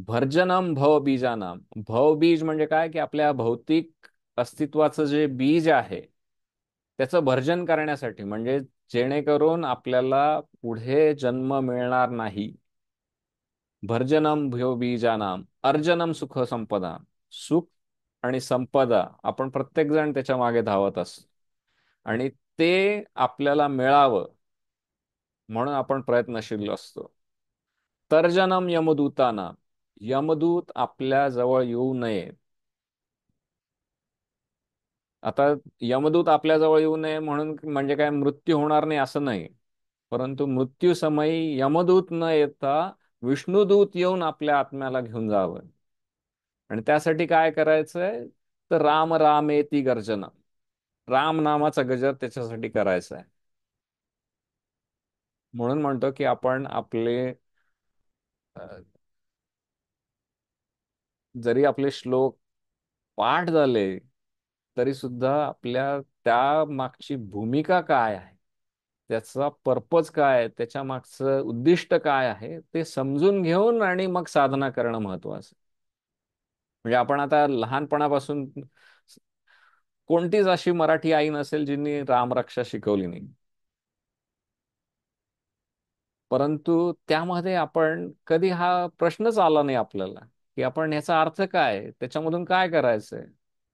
भर्जनम भवबीजानाम, भवबीज म्हणजे काय, की आपल्या भौतिक अस्तित्वाचं जे बीज आहे त्याचं भर्जन करण्यासाठी, म्हणजे जेणेकरून आपल्याला पुढे जन्म मिळणार नाही. भर्जनम भवबीजानाम अर्जनम सुख संपदा, सुख आणि संपदा आपण प्रत्येक जण त्याच्या मागे धावत असतो आणि ते आपल्याला मिळावं म्हणून आपण प्रयत्नशील असतो. तर्जनम यमदूताना, यमदूत आपल्या जवळ येऊ नये. आता यमदूत आपल्या जवळ येऊ नये म्हणून म्हणजे काय मृत्यू होणार नाही असं नाही, परंतु मृत्यू समयी यमदूत न येता विष्णुदूत येऊन आपल्या आत्म्याला घेऊन जावं. आणि त्यासाठी काय करायचंय, तर राम रामेती गर्जना, राम नामाचा गजर त्याच्यासाठी करायचा आहे. म्हणून म्हणतो की आपण आपले जरी आपले श्लोक पाठ झाले तरी सुद्धा आपल्या त्या मागची भूमिका काय आहे, त्याचा पर्पज काय आहे, त्याच्या मागचं उद्दिष्ट काय आहे ते समजून घेऊन आणि मग साधना करणं महत्वाचं. म्हणजे आपण आता लहानपणापासून कोणतीच अशी मराठी आई नसेल जिने रामरक्षा शिकवली नाही, परंतु त्यामध्ये आपण कधी हा प्रश्नच आला नाही आपल्याला की आपण याचा अर्थ काय, त्याच्यामधून काय करायचंय.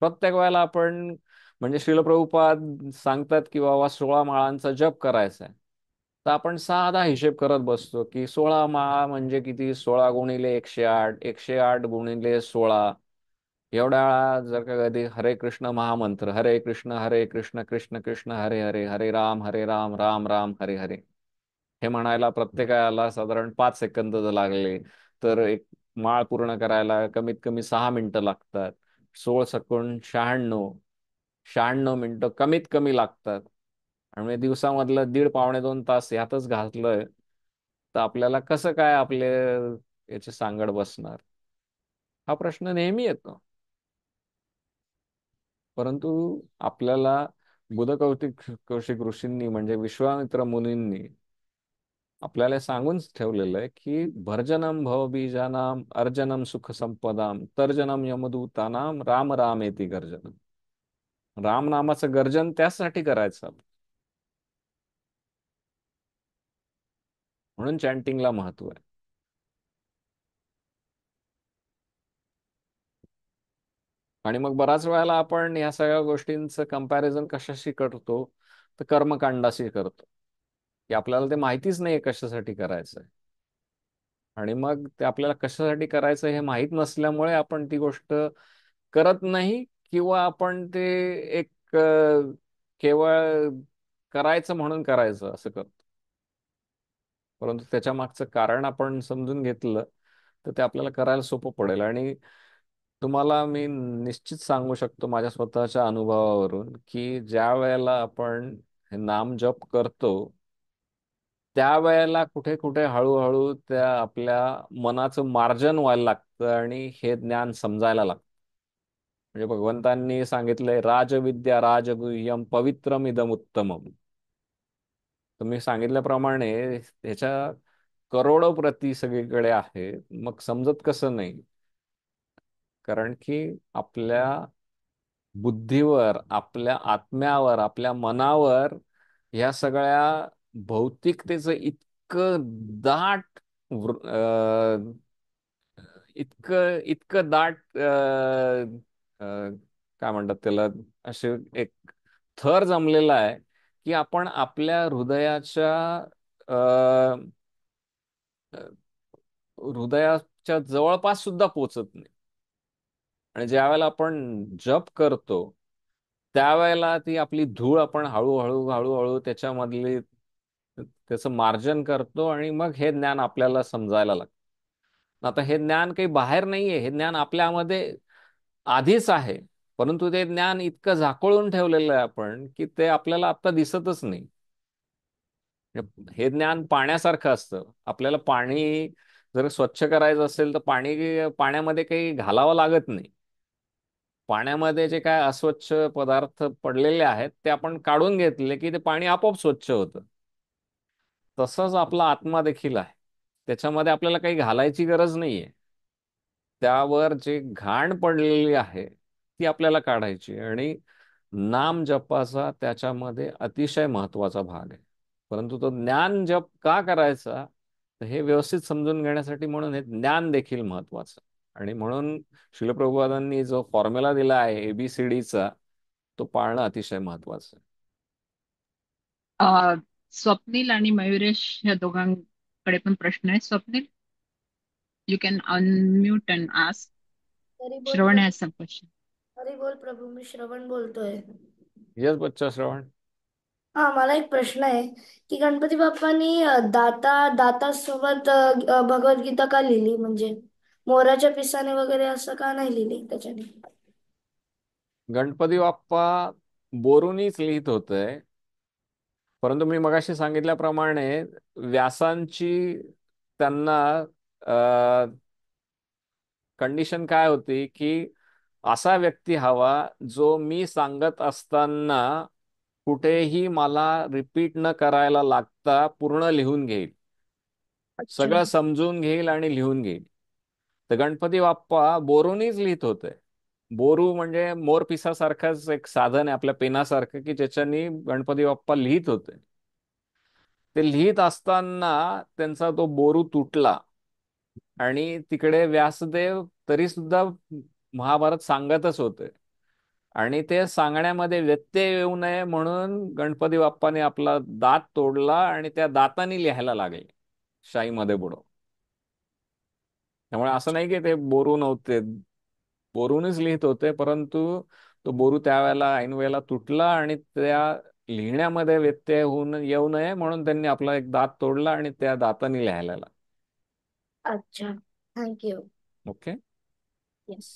प्रत्येक वेळेला आपण म्हणजे श्रील प्रभुपाद सांगतात की बाबा 16 माळांचा जप करायचा आहे, तर आपण साधा हिशेब करत बसतो की 16 माळा म्हणजे किती, 16 गुणिले 108, 108 गुणिले 16. एवढ्या वेळा जर का कधी हरे कृष्ण महामंत्र, हरे कृष्ण कृष्ण कृष्ण हरे हरे, हरे राम राम राम हरे हरे, हे म्हणायला प्रत्येकाला साधारण 5 सेकंद जर लागले तर एक माळ पूर्ण करायला कमीत कमी 6 मिनिटं लागतात. 16 सेकंद 96 मिनिटं कमीत कमी लागतात. आणि म्हणजे दिवसामधलं दीड पावणे 2 तास यातच घातलंय तर आपल्याला कसं काय आपले याची सांगड बसणार, हा प्रश्न नेहमी येतो. परंतु आपल्याला कौशिक ऋषींनी म्हणजे विश्वामित्र मुनींनी आपल्याला सांगून ठेवलेलं आहे की भर्जनम भवबीजानाम अर्जनम सुख संपदाम तर्जनम यमदूतानाम राम रामेती गर्जनम. राम नामाचं गर्जन त्यासाठी करायचं, म्हणून चॅन्टिंगला महत्व आहे. आणि मग बराच वेळेला आपण या सगळ्या गोष्टींचं कंपॅरिझन कशाशी करतो, तर कर्मकांडाशी करतो, की आपल्याला ते माहितीच नाही कशासाठी करायचं आहे. आणि मग ते आपल्याला कशासाठी करायचं हे माहीत नसल्यामुळे आपण ती गोष्ट करत नाही, किंवा आपण ते एक केवळ करायचं म्हणून करायचं असं करतो. परंतु त्याच्या मागचं कारण आपण समजून घेतलं तर ते आपल्याला करायला सोपं पडेल. आणि तुम्हाला मी निश्चित सांगू शकतो माझ्या स्वतःच्या अनुभवावरून की ज्या वेळेला आपण हे नाम जप करतो त्यावेळेला कुठे कुठे हळूहळू त्या आपल्या मनाचं मार्जन व्हायला लागतं आणि हे ज्ञान समजायला लागतं. म्हणजे भगवंतांनी सांगितलंय राजविद्या राजगुह्यम पवित्रम इदम उत्तमम. तुम्ही सांगितल्याप्रमाणे ह्याच्या करोडो प्रती सगळीकडे आहे, मग समजत कसं नाही. कारण की आपल्या बुद्धीवर, आपल्या आत्म्यावर, आपल्या मनावर ह्या सगळ्या भौतिकतेचं इतकं दाट इतकं इतकं दाट काय म्हणतात त्याला, असे एक थर जमलेला आहे की आपण आपल्या अ, हृदयाच्या जवळपास सुद्धा पोचत नाही. आणि ज्या वेळेला आपण जप करतो त्यावेळेला ती आपली धूळ आपण हळूहळू हळूहळू त्याच्यामधली त्याचं मार्जन करतो आणि मग हे ज्ञान आपल्याला समजायला लागतं. आता हे ज्ञान काही बाहेर नाहीये, हे ज्ञान आपल्यामध्ये आधीच आहे, परंतु ते ज्ञान इतकं झाकोळून ठेवलेलं आहे आपण की ते आपल्याला आता दिसतच नाही. हे ज्ञान पाण्यासारखं असतं. आपल्याला पाणी जर स्वच्छ करायचं असेल तर पाण्यामध्ये काही घालावं लागत नाही. पाण्यामध्ये जे काय अस्वच्छ पदार्थ पडलेले आहेत ते आपण काढून घेतले की ते पाणी आपोआप स्वच्छ होतं. तसंच आपला आत्मा देखील आहे. त्याच्यामध्ये आपल्याला काही घालायची गरज नाहीये. त्यावर जे घाण पडलेली आहे ती आपल्याला काढायची, आणि नाम जपाचा त्याच्यामध्ये अतिशय महत्वाचा भाग आहे. परंतु तो ज्ञान जप का करायचा, तर हे व्यवस्थित समजून घेण्यासाठी म्हणून हे ज्ञान देखील महत्वाचं. आणि म्हणून श्रील प्रभुपादांनी जो फॉर्म्युला दिला आहे ABCDचा, तो पाळणं अतिशय महत्वाचं आहे. स्वप्नील आणि मयुरेश या दोघांकडे पण प्रश्न आहे. Swapnil, you can unmute and ask. Hari बोल Shravan Prabhu. Has some question. Hari बोल प्रभू, मी श्रवण बोलतोय. येस बच्चा श्रवण. हा, मला एक प्रश्न आहे की गणपती बाप्पांनी दाता सोबत भगवद्गीता का लिहिली, म्हणजे मोराच्या पिसाने वगैरे असं का नाही लिहिली त्याच्याने? गणपती बाप्पा बोरूनीच लिहित होते, परंतु मी मगाशी सांगितल्याप्रमाणे व्यासांची त्यांना कंडिशन काय होती की असा व्यक्ती हवा जो मी सांगत असताना कुठेही मला रिपीट न करायला लागता पूर्ण लिहून घेईल, अच्छा. सगळं समजून घेईल आणि लिहून घेईल. तर गणपती बाप्पा बोरूनीच लिहित होते. बोरू म्हणजे मोरपिसासारखंच एक साधन आहे आपल्या पेनासारखं, की ज्याच्यानी गणपती बाप्पा लिहित होते. ते लिहित असताना त्यांचा तो बोरू तुटला, आणि तिकडे व्यासदेव तरी सुद्धा महाभारत सांगतच होते, आणि ते सांगण्यामध्ये व्यत्यय येऊ नये म्हणून गणपती बाप्पाने आपला दात तोडला आणि त्या दाताने लिहायला लागले शाईमध्ये बुडव. त्यामुळे असं नाही की ते बोरू नव्हते, बोरूनच लिहित होते, परंतु तो बोरू त्यावेळेला ऐन वेळेला तुटला आणि त्या लिहिण्यामध्ये व्यत्यय येऊ नये म्हणून त्यांनी आपला एक दात तोडला आणि त्या दाताने लिहायला लागला. अच्छा, थँक्यू. ओके. येस.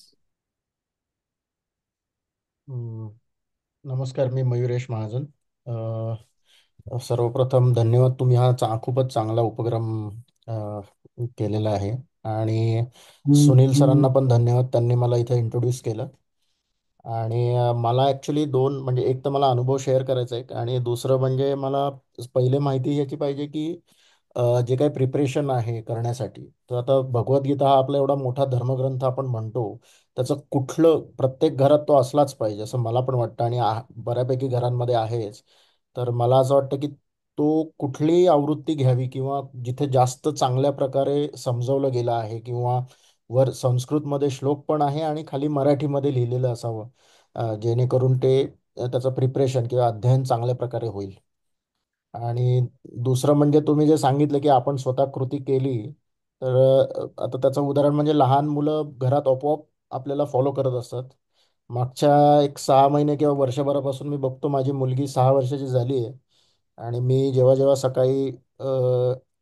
नमस्कार, मी मयुरेश महाजन. सर्वप्रथम धन्यवाद, तुम्ही हा खूपच चांगला उपक्रम केलेला आहे. आणि सुनील सरांना पण धन्यवाद, त्यांनी मला इथे इंट्रोड्यूस केलं. आणि मला ॲक्च्युली दोन, म्हणजे एक तर मला अनुभव शेअर करायचा आहे, आणि दुसरं म्हणजे मला पहिले माहिती याची पाहिजे की जे काही प्रिपरेशन आहे करण्यासाठी, तर आता भगवद्गीता हा आपला एवढा मोठा धर्मग्रंथ आपण म्हणतो, त्याचं कुठलं प्रत्येक घरात तो असलाच पाहिजे असं मला पण वाटतं, आणि बऱ्यापैकी घरांमध्ये आहेच. तर मला असं वाटतं की तो कुठलीही आवृत्ती घ्यावी, किंवा जिथे जास्त चांगल्या प्रकारे समजवलं गेलं आहे, किंवा वर संस्कृतमध्ये श्लोक पण आहे आणि खाली मराठीमध्ये लिहिलेलं असावं, जेणेकरून ते त्याचं प्रिपरेशन किंवा अध्ययन चांगल्या प्रकारे होईल. आणि दुसरं म्हणजे तुम्ही जे सांगितलं की आपण स्वतः कृती केली, तर आता त्याचं उदाहरण म्हणजे लहान मुलं घरात आपोआप आपल्याला फॉलो करत असतात. मागच्या एक 6 महिने किंवा वर्षभरापासून मी बघतो, माझी मुलगी 6 वर्षाची झाली आहे, आणि मी जेव्हा जेव्हा सकाळी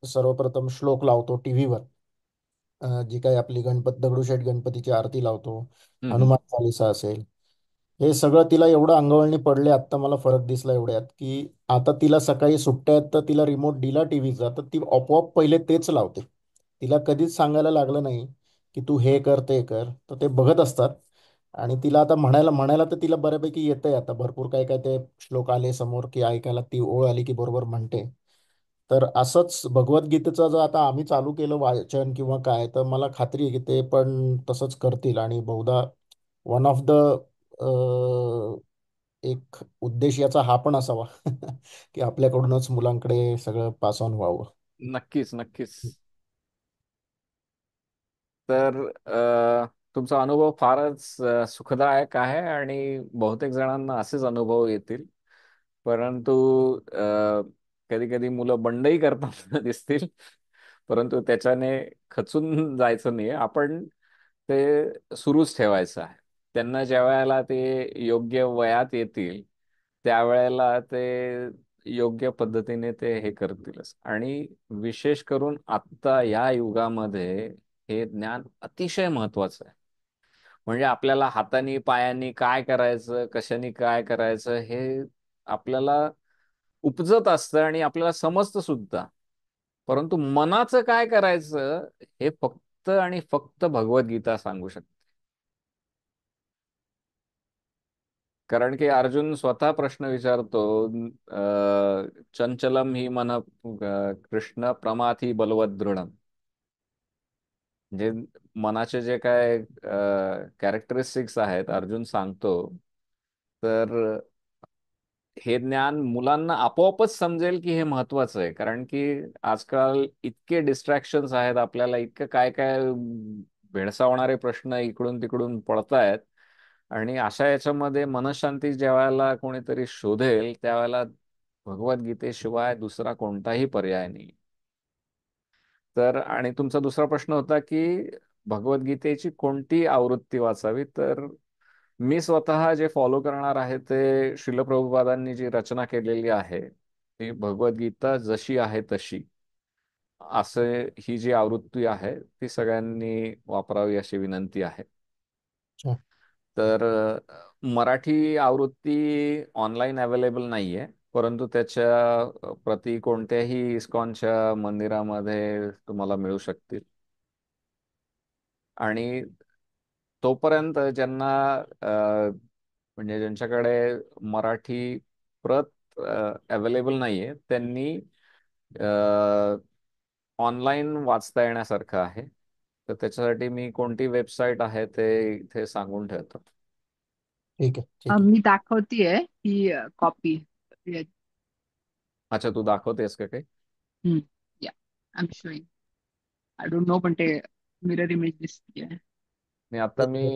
सर्वप्रथम श्लोक लावतो टी व्हीवर, जी काही आपली दगडूशेठ गणपतीची आरती लावतो, हम्म. हनुमान चालिसा असेल, हे सगळं तिला एवढं अंगवळणी पडले. आत्ता मला फरक दिसला एवढ्यात, की आता तिला सकाळी सुट्ट्या आहेत तर तिला रिमोट दिला टीव्हीचा, तर ती आपोआप पहिले तेच लावते. तिला कधीच सांगायला लागलं नाही की तू हे कर ते कर, तर ते बघत असतात. आणि तिला आता म्हणायला म्हणायला तर तिला बऱ्यापैकी येतंय, आता भरपूर काय काय ते श्लोक आले समोर की ऐकायला, ती ओळ आली की बरोबर म्हणते. तर असंच भगवद्गीतेचं जर आता आम्ही चालू केलं वाचन किंवा काय, तर मला खात्री आहे की ते पण तसंच करतील. आणि बहुधा वन ऑफ द एक उद्देश याचा हा पण असावा की आपल्याकडूनच मुलांकडे सगळं पास ऑन व्हावं. नक्कीच नक्कीच. तर तुमचा अनुभव फारच सुखदायक आहे, आणि बहुतेक जणांना असेच अनुभव येतील. परंतु कधी कधी मुलं बंडही करताना दिसतील, परंतु त्याच्याने खचून जायचं नाही. आपण ते सुरूच ठेवायचं आहे. त्यांना ज्या वेळेला ते योग्य वयात येतील त्यावेळेला ते योग्य पद्धतीने ते हे करतीलच. आणि विशेष करून आत्ता या युगामध्ये हे ज्ञान अतिशय महत्वाचं आहे. म्हणजे आपल्याला हातानी पायांनी काय करायचं, कशाने काय करायचं हे आपल्याला उपजत असतं आणि आपल्याला समजतं सुद्धा, परंतु मनाचं काय करायचं हे फक्त आणि फक्त भगवद्गीता सांगू शकते. कारण की अर्जुन स्वतः प्रश्न विचारतो, चंचलम ही मन कृष्ण प्रमाथी बलवत दृढम. म्हणजे मनाचे जे काय कॅरेक्टरिस्टिक्स आहेत अर्जुन सांगतो, तर हे ज्ञान मुलांना आपोआपच समजेल की हे महत्वाचं आहे. कारण की आजकाल इतके डिस्ट्रॅक्शन्स आहेत आपल्याला, इतकं काय काय भेडसावणारे प्रश्न इकडून तिकडून पडतायत. आणि अशा याच्यामध्ये मनशांती ज्यावेळेला कोणीतरी शोधेल त्यावेळेला भगवद्गीतेशिवाय दुसरा कोणताही पर्याय नाही. तर आणि तुमचा दुसरा प्रश्न होता की भगवद्गीतेची कोणती आवृत्ती वाचावी. तर मी स्वतः जे फॉलो करणार आहे ते श्रील प्रभुपादांनी जी रचना केलेली आहे ती भगवद्गीता जशी आहे तशी, असे ही जी आवृत्ती आहे ती सगळ्यांनी वापरावी अशी विनंती आहे. अच्छा. तर मराठी आवृत्ती ऑनलाईन अवेलेबल नाही आहे, परंतु त्याच्या प्रती कोणत्याही इस्कॉनच्या मंदिरामध्ये तुम्हाला मिळू शकतील. आणि तोपर्यंत ज्यांना म्हणजे ज्यांच्याकडे मराठी प्रत अवेलेबल नाही आहे त्यांनी ऑनलाईन वाचता येण्यासारखं आहे. तर त्याच्यासाठी मी कोणती वेबसाईट आहे ते इथे सांगून ठेवतो. ठीक आहे, ठीक आहे. मी दाखवतीये ही कॉपी. अच्छा, तू दाखवतेस का काही? या I am showing. I don't know, पण ते मिरर इमेज दिसतीये. मी आता मी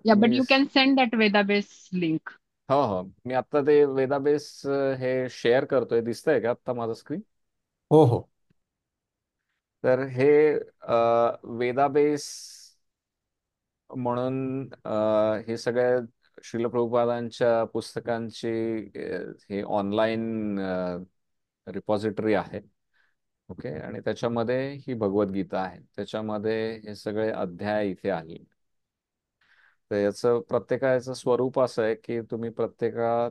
या बट मी you can send that Vedabase link. हो हो, मी आता ते वेदाबेस हे शेअर करतोय. दिसतंय का आता माझं स्क्रीन? हो हो. तर हे वेदाबेस म्हणून हे सगळ्या श्रील प्रभुपादांच्या पुस्तकांची हे ऑनलाईन रिपॉझिटरी आहे. ओके. आणि त्याच्यामध्ये ही भगवद्गीता आहे, त्याच्यामध्ये हे सगळे अध्याय इथे आले. तर याचं प्रत्येकाचं स्वरूप असं आहे की तुम्ही प्रत्येका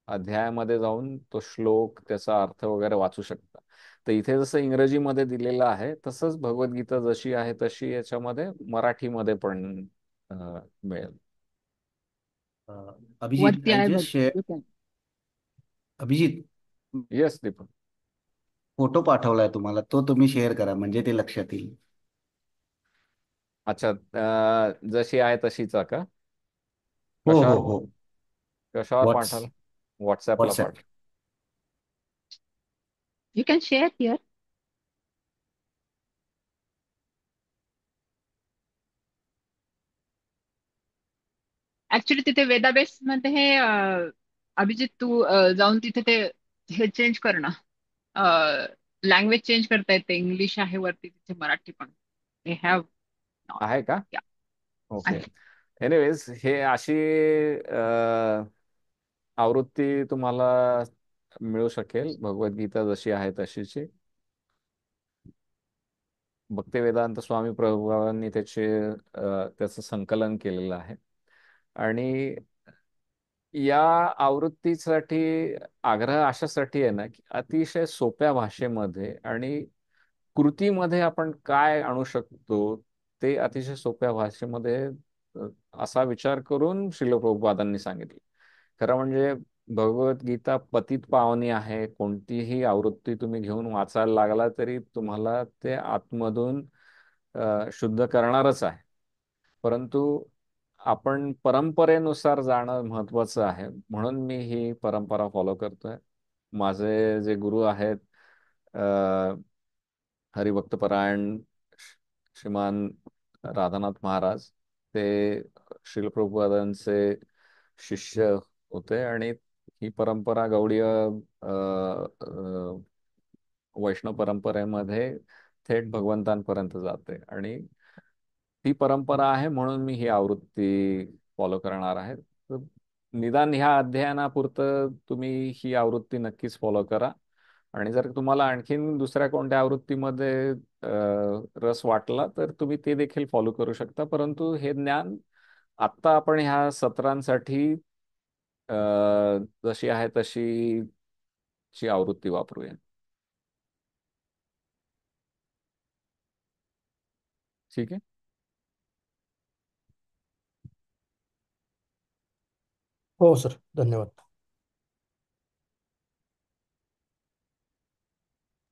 अध्यायामध्ये जाऊन तो श्लोक त्याचा अर्थ वगैरे वाचू शकता. तर इथे जसं इंग्रजीमध्ये दिलेलं आहे तसंच भगवद्गीता जशी आहे तशी याच्यामध्ये मराठीमध्ये पण मिळेल. अभिजित, वरती आय आहे बघ. Just share. You can. Abhijit, yes Deepak. Photo पाठवलाय तुम्हाला, तो तुम्ही शेअर करा म्हणजे ते लक्षात येईल. अच्छा, जशी आहे तशीच आहे का? हो हो कशावर हो. कशावर व्हॉट्स पाठवलं? व्हॉट्सॲपला व्हॉट्सॲप. पाठव. You can share here. Actually तिथे वेदाबेस मध्ये हे अभिजित तू जाऊन तिथे ते हे चेंज कर ना. लँग्वेज चेंज करता येते. इंग्लिश आहे वरती, तिथे मराठी पण दे हॅव. आहे का? ओके. आहे. एनिवेज, हे अशी आवृत्ती तुम्हाला मिळू शकेल भगवद्गीता जशी आहे तशीची. भक्ती वेदांत स्वामी प्रभुपादांनी त्याचं संकलन केलेलं आहे. आणि या आवृत्तीसाठी आग्रह अशासाठी आहे ना की अतिशय सोप्या भाषेमध्ये आणि कृतीमध्ये आपण काय आणू शकतो ते अतिशय सोप्या भाषेमध्ये अ, असा विचार करून श्रील प्रभुपादांनी सांगितले. खरं म्हणजे भगवद्गीता पतित पावनी आहे. कोणतीही आवृत्ती तुम्ही घेऊन वाचायला लागला तरी तुम्हाला ते आतमधून शुद्ध करणारच आहे. परंतु आपण परंपरेनुसार जाणं महत्वाचं आहे, म्हणून मी ही परंपरा फॉलो करतोय. माझे जे गुरु आहेत हरिभक्तपरायण श्रीमान राधानाथ महाराज, ते श्रील प्रभुपादांचे शिष्य होते. आणि ही परंपरा गौडीय वैष्णव परंपरेमध्ये थेट भगवंतांपर्यंत जाते. आणि ती परंपरा आहे म्हणून मी ही आवृत्ती फॉलो करणार आहे. तर निदान ह्या अध्ययनापुरतं तुम्ही ही आवृत्ती नक्कीच फॉलो करा. आणि जर तुम्हाला आणखीन दुसऱ्या कोणत्या आवृत्तीमध्ये रस वाटला तर तुम्ही ते देखील फॉलो करू शकता. परंतु हे ज्ञान आत्ता आपण ह्या सत्रांसाठी अ, जशी आहे तशी ची आवृत्ती वापरूया. ठीक आहे. हो सर, धन्यवाद.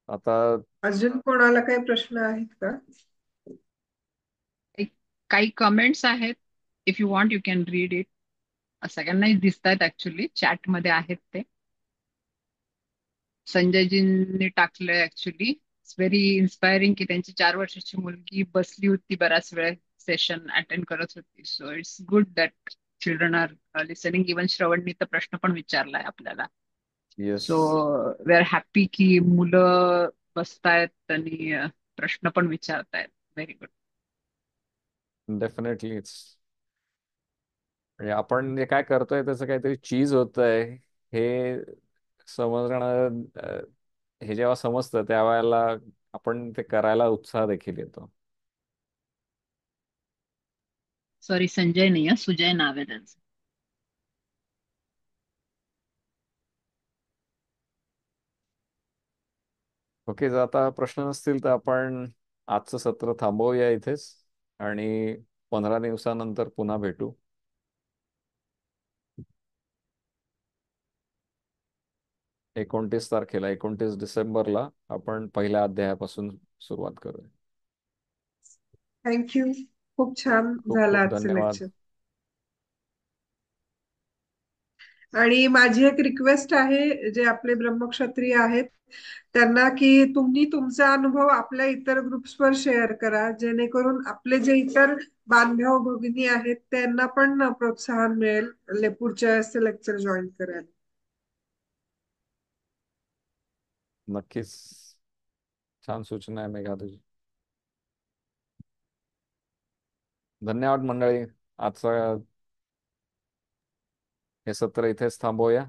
आता अजून कोणाला काही प्रश्न आहेत का? एक काही कमेंट्स आहेत. If you want you can read it. सगळ्यांनाही दिसत आहेत ऍक्च्युली, चॅटमध्ये आहेत ते. संजयजींनी टाकलंय ऍक्च्युली. इट्स व्हेरी इन्स्पायरिंग की त्यांची 4 वर्षाची मुलगी बसली होती बराच वेळ, सेशन अटेंड करत होती. So it's good that children are listening. Even श्रवणनी तर प्रश्न पण विचारलाय आपल्याला. Yes, so we are happy की मुलं बसतायत आणि प्रश्न पण विचारतायत. Very good. डेफिनेटलीच. म्हणजे आपण जे काय करतोय त्याचं काहीतरी चीज होतंय हे समजणं, हे जेव्हा समजतं त्यावेळेला आपण ते करायला उत्साह देखील येतो. सॉरी, संजय नाही आहे, सुजय नाव आहे त्यांचं. ओके, जर आता प्रश्न नसतील तर आपण आजचं सत्र थांबवूया इथेच आणि 15 दिवसानंतर पुन्हा भेटू. 29 तारखेला, 29 डिसेंबरला आपण पहिल्या अध्यायापासून सुरुवात करूया. थँक्यू. खूप छान खूप झालं खूप आजचं धन्यवाद. लेक्चर. आणि माझी एक रिक्वेस्ट आहे, जे आपले ब्रह्मक्षत्रिय आहेत त्यांना, की तुम्ही तुमचा अनुभव आपल्या इतर ग्रुप्सवर शेअर करा, जेणेकरून आपले जे इतर बांधव भगिनी आहेत त्यांना पण प्रोत्साहन मिळेल पुढच्या लेक्चर जॉईन करायला. नक्कीच, छान सूचना आहे मेघा तुझी. धन्यवाद मंडळी. आजचं हे सत्र इथेच थांबवूया.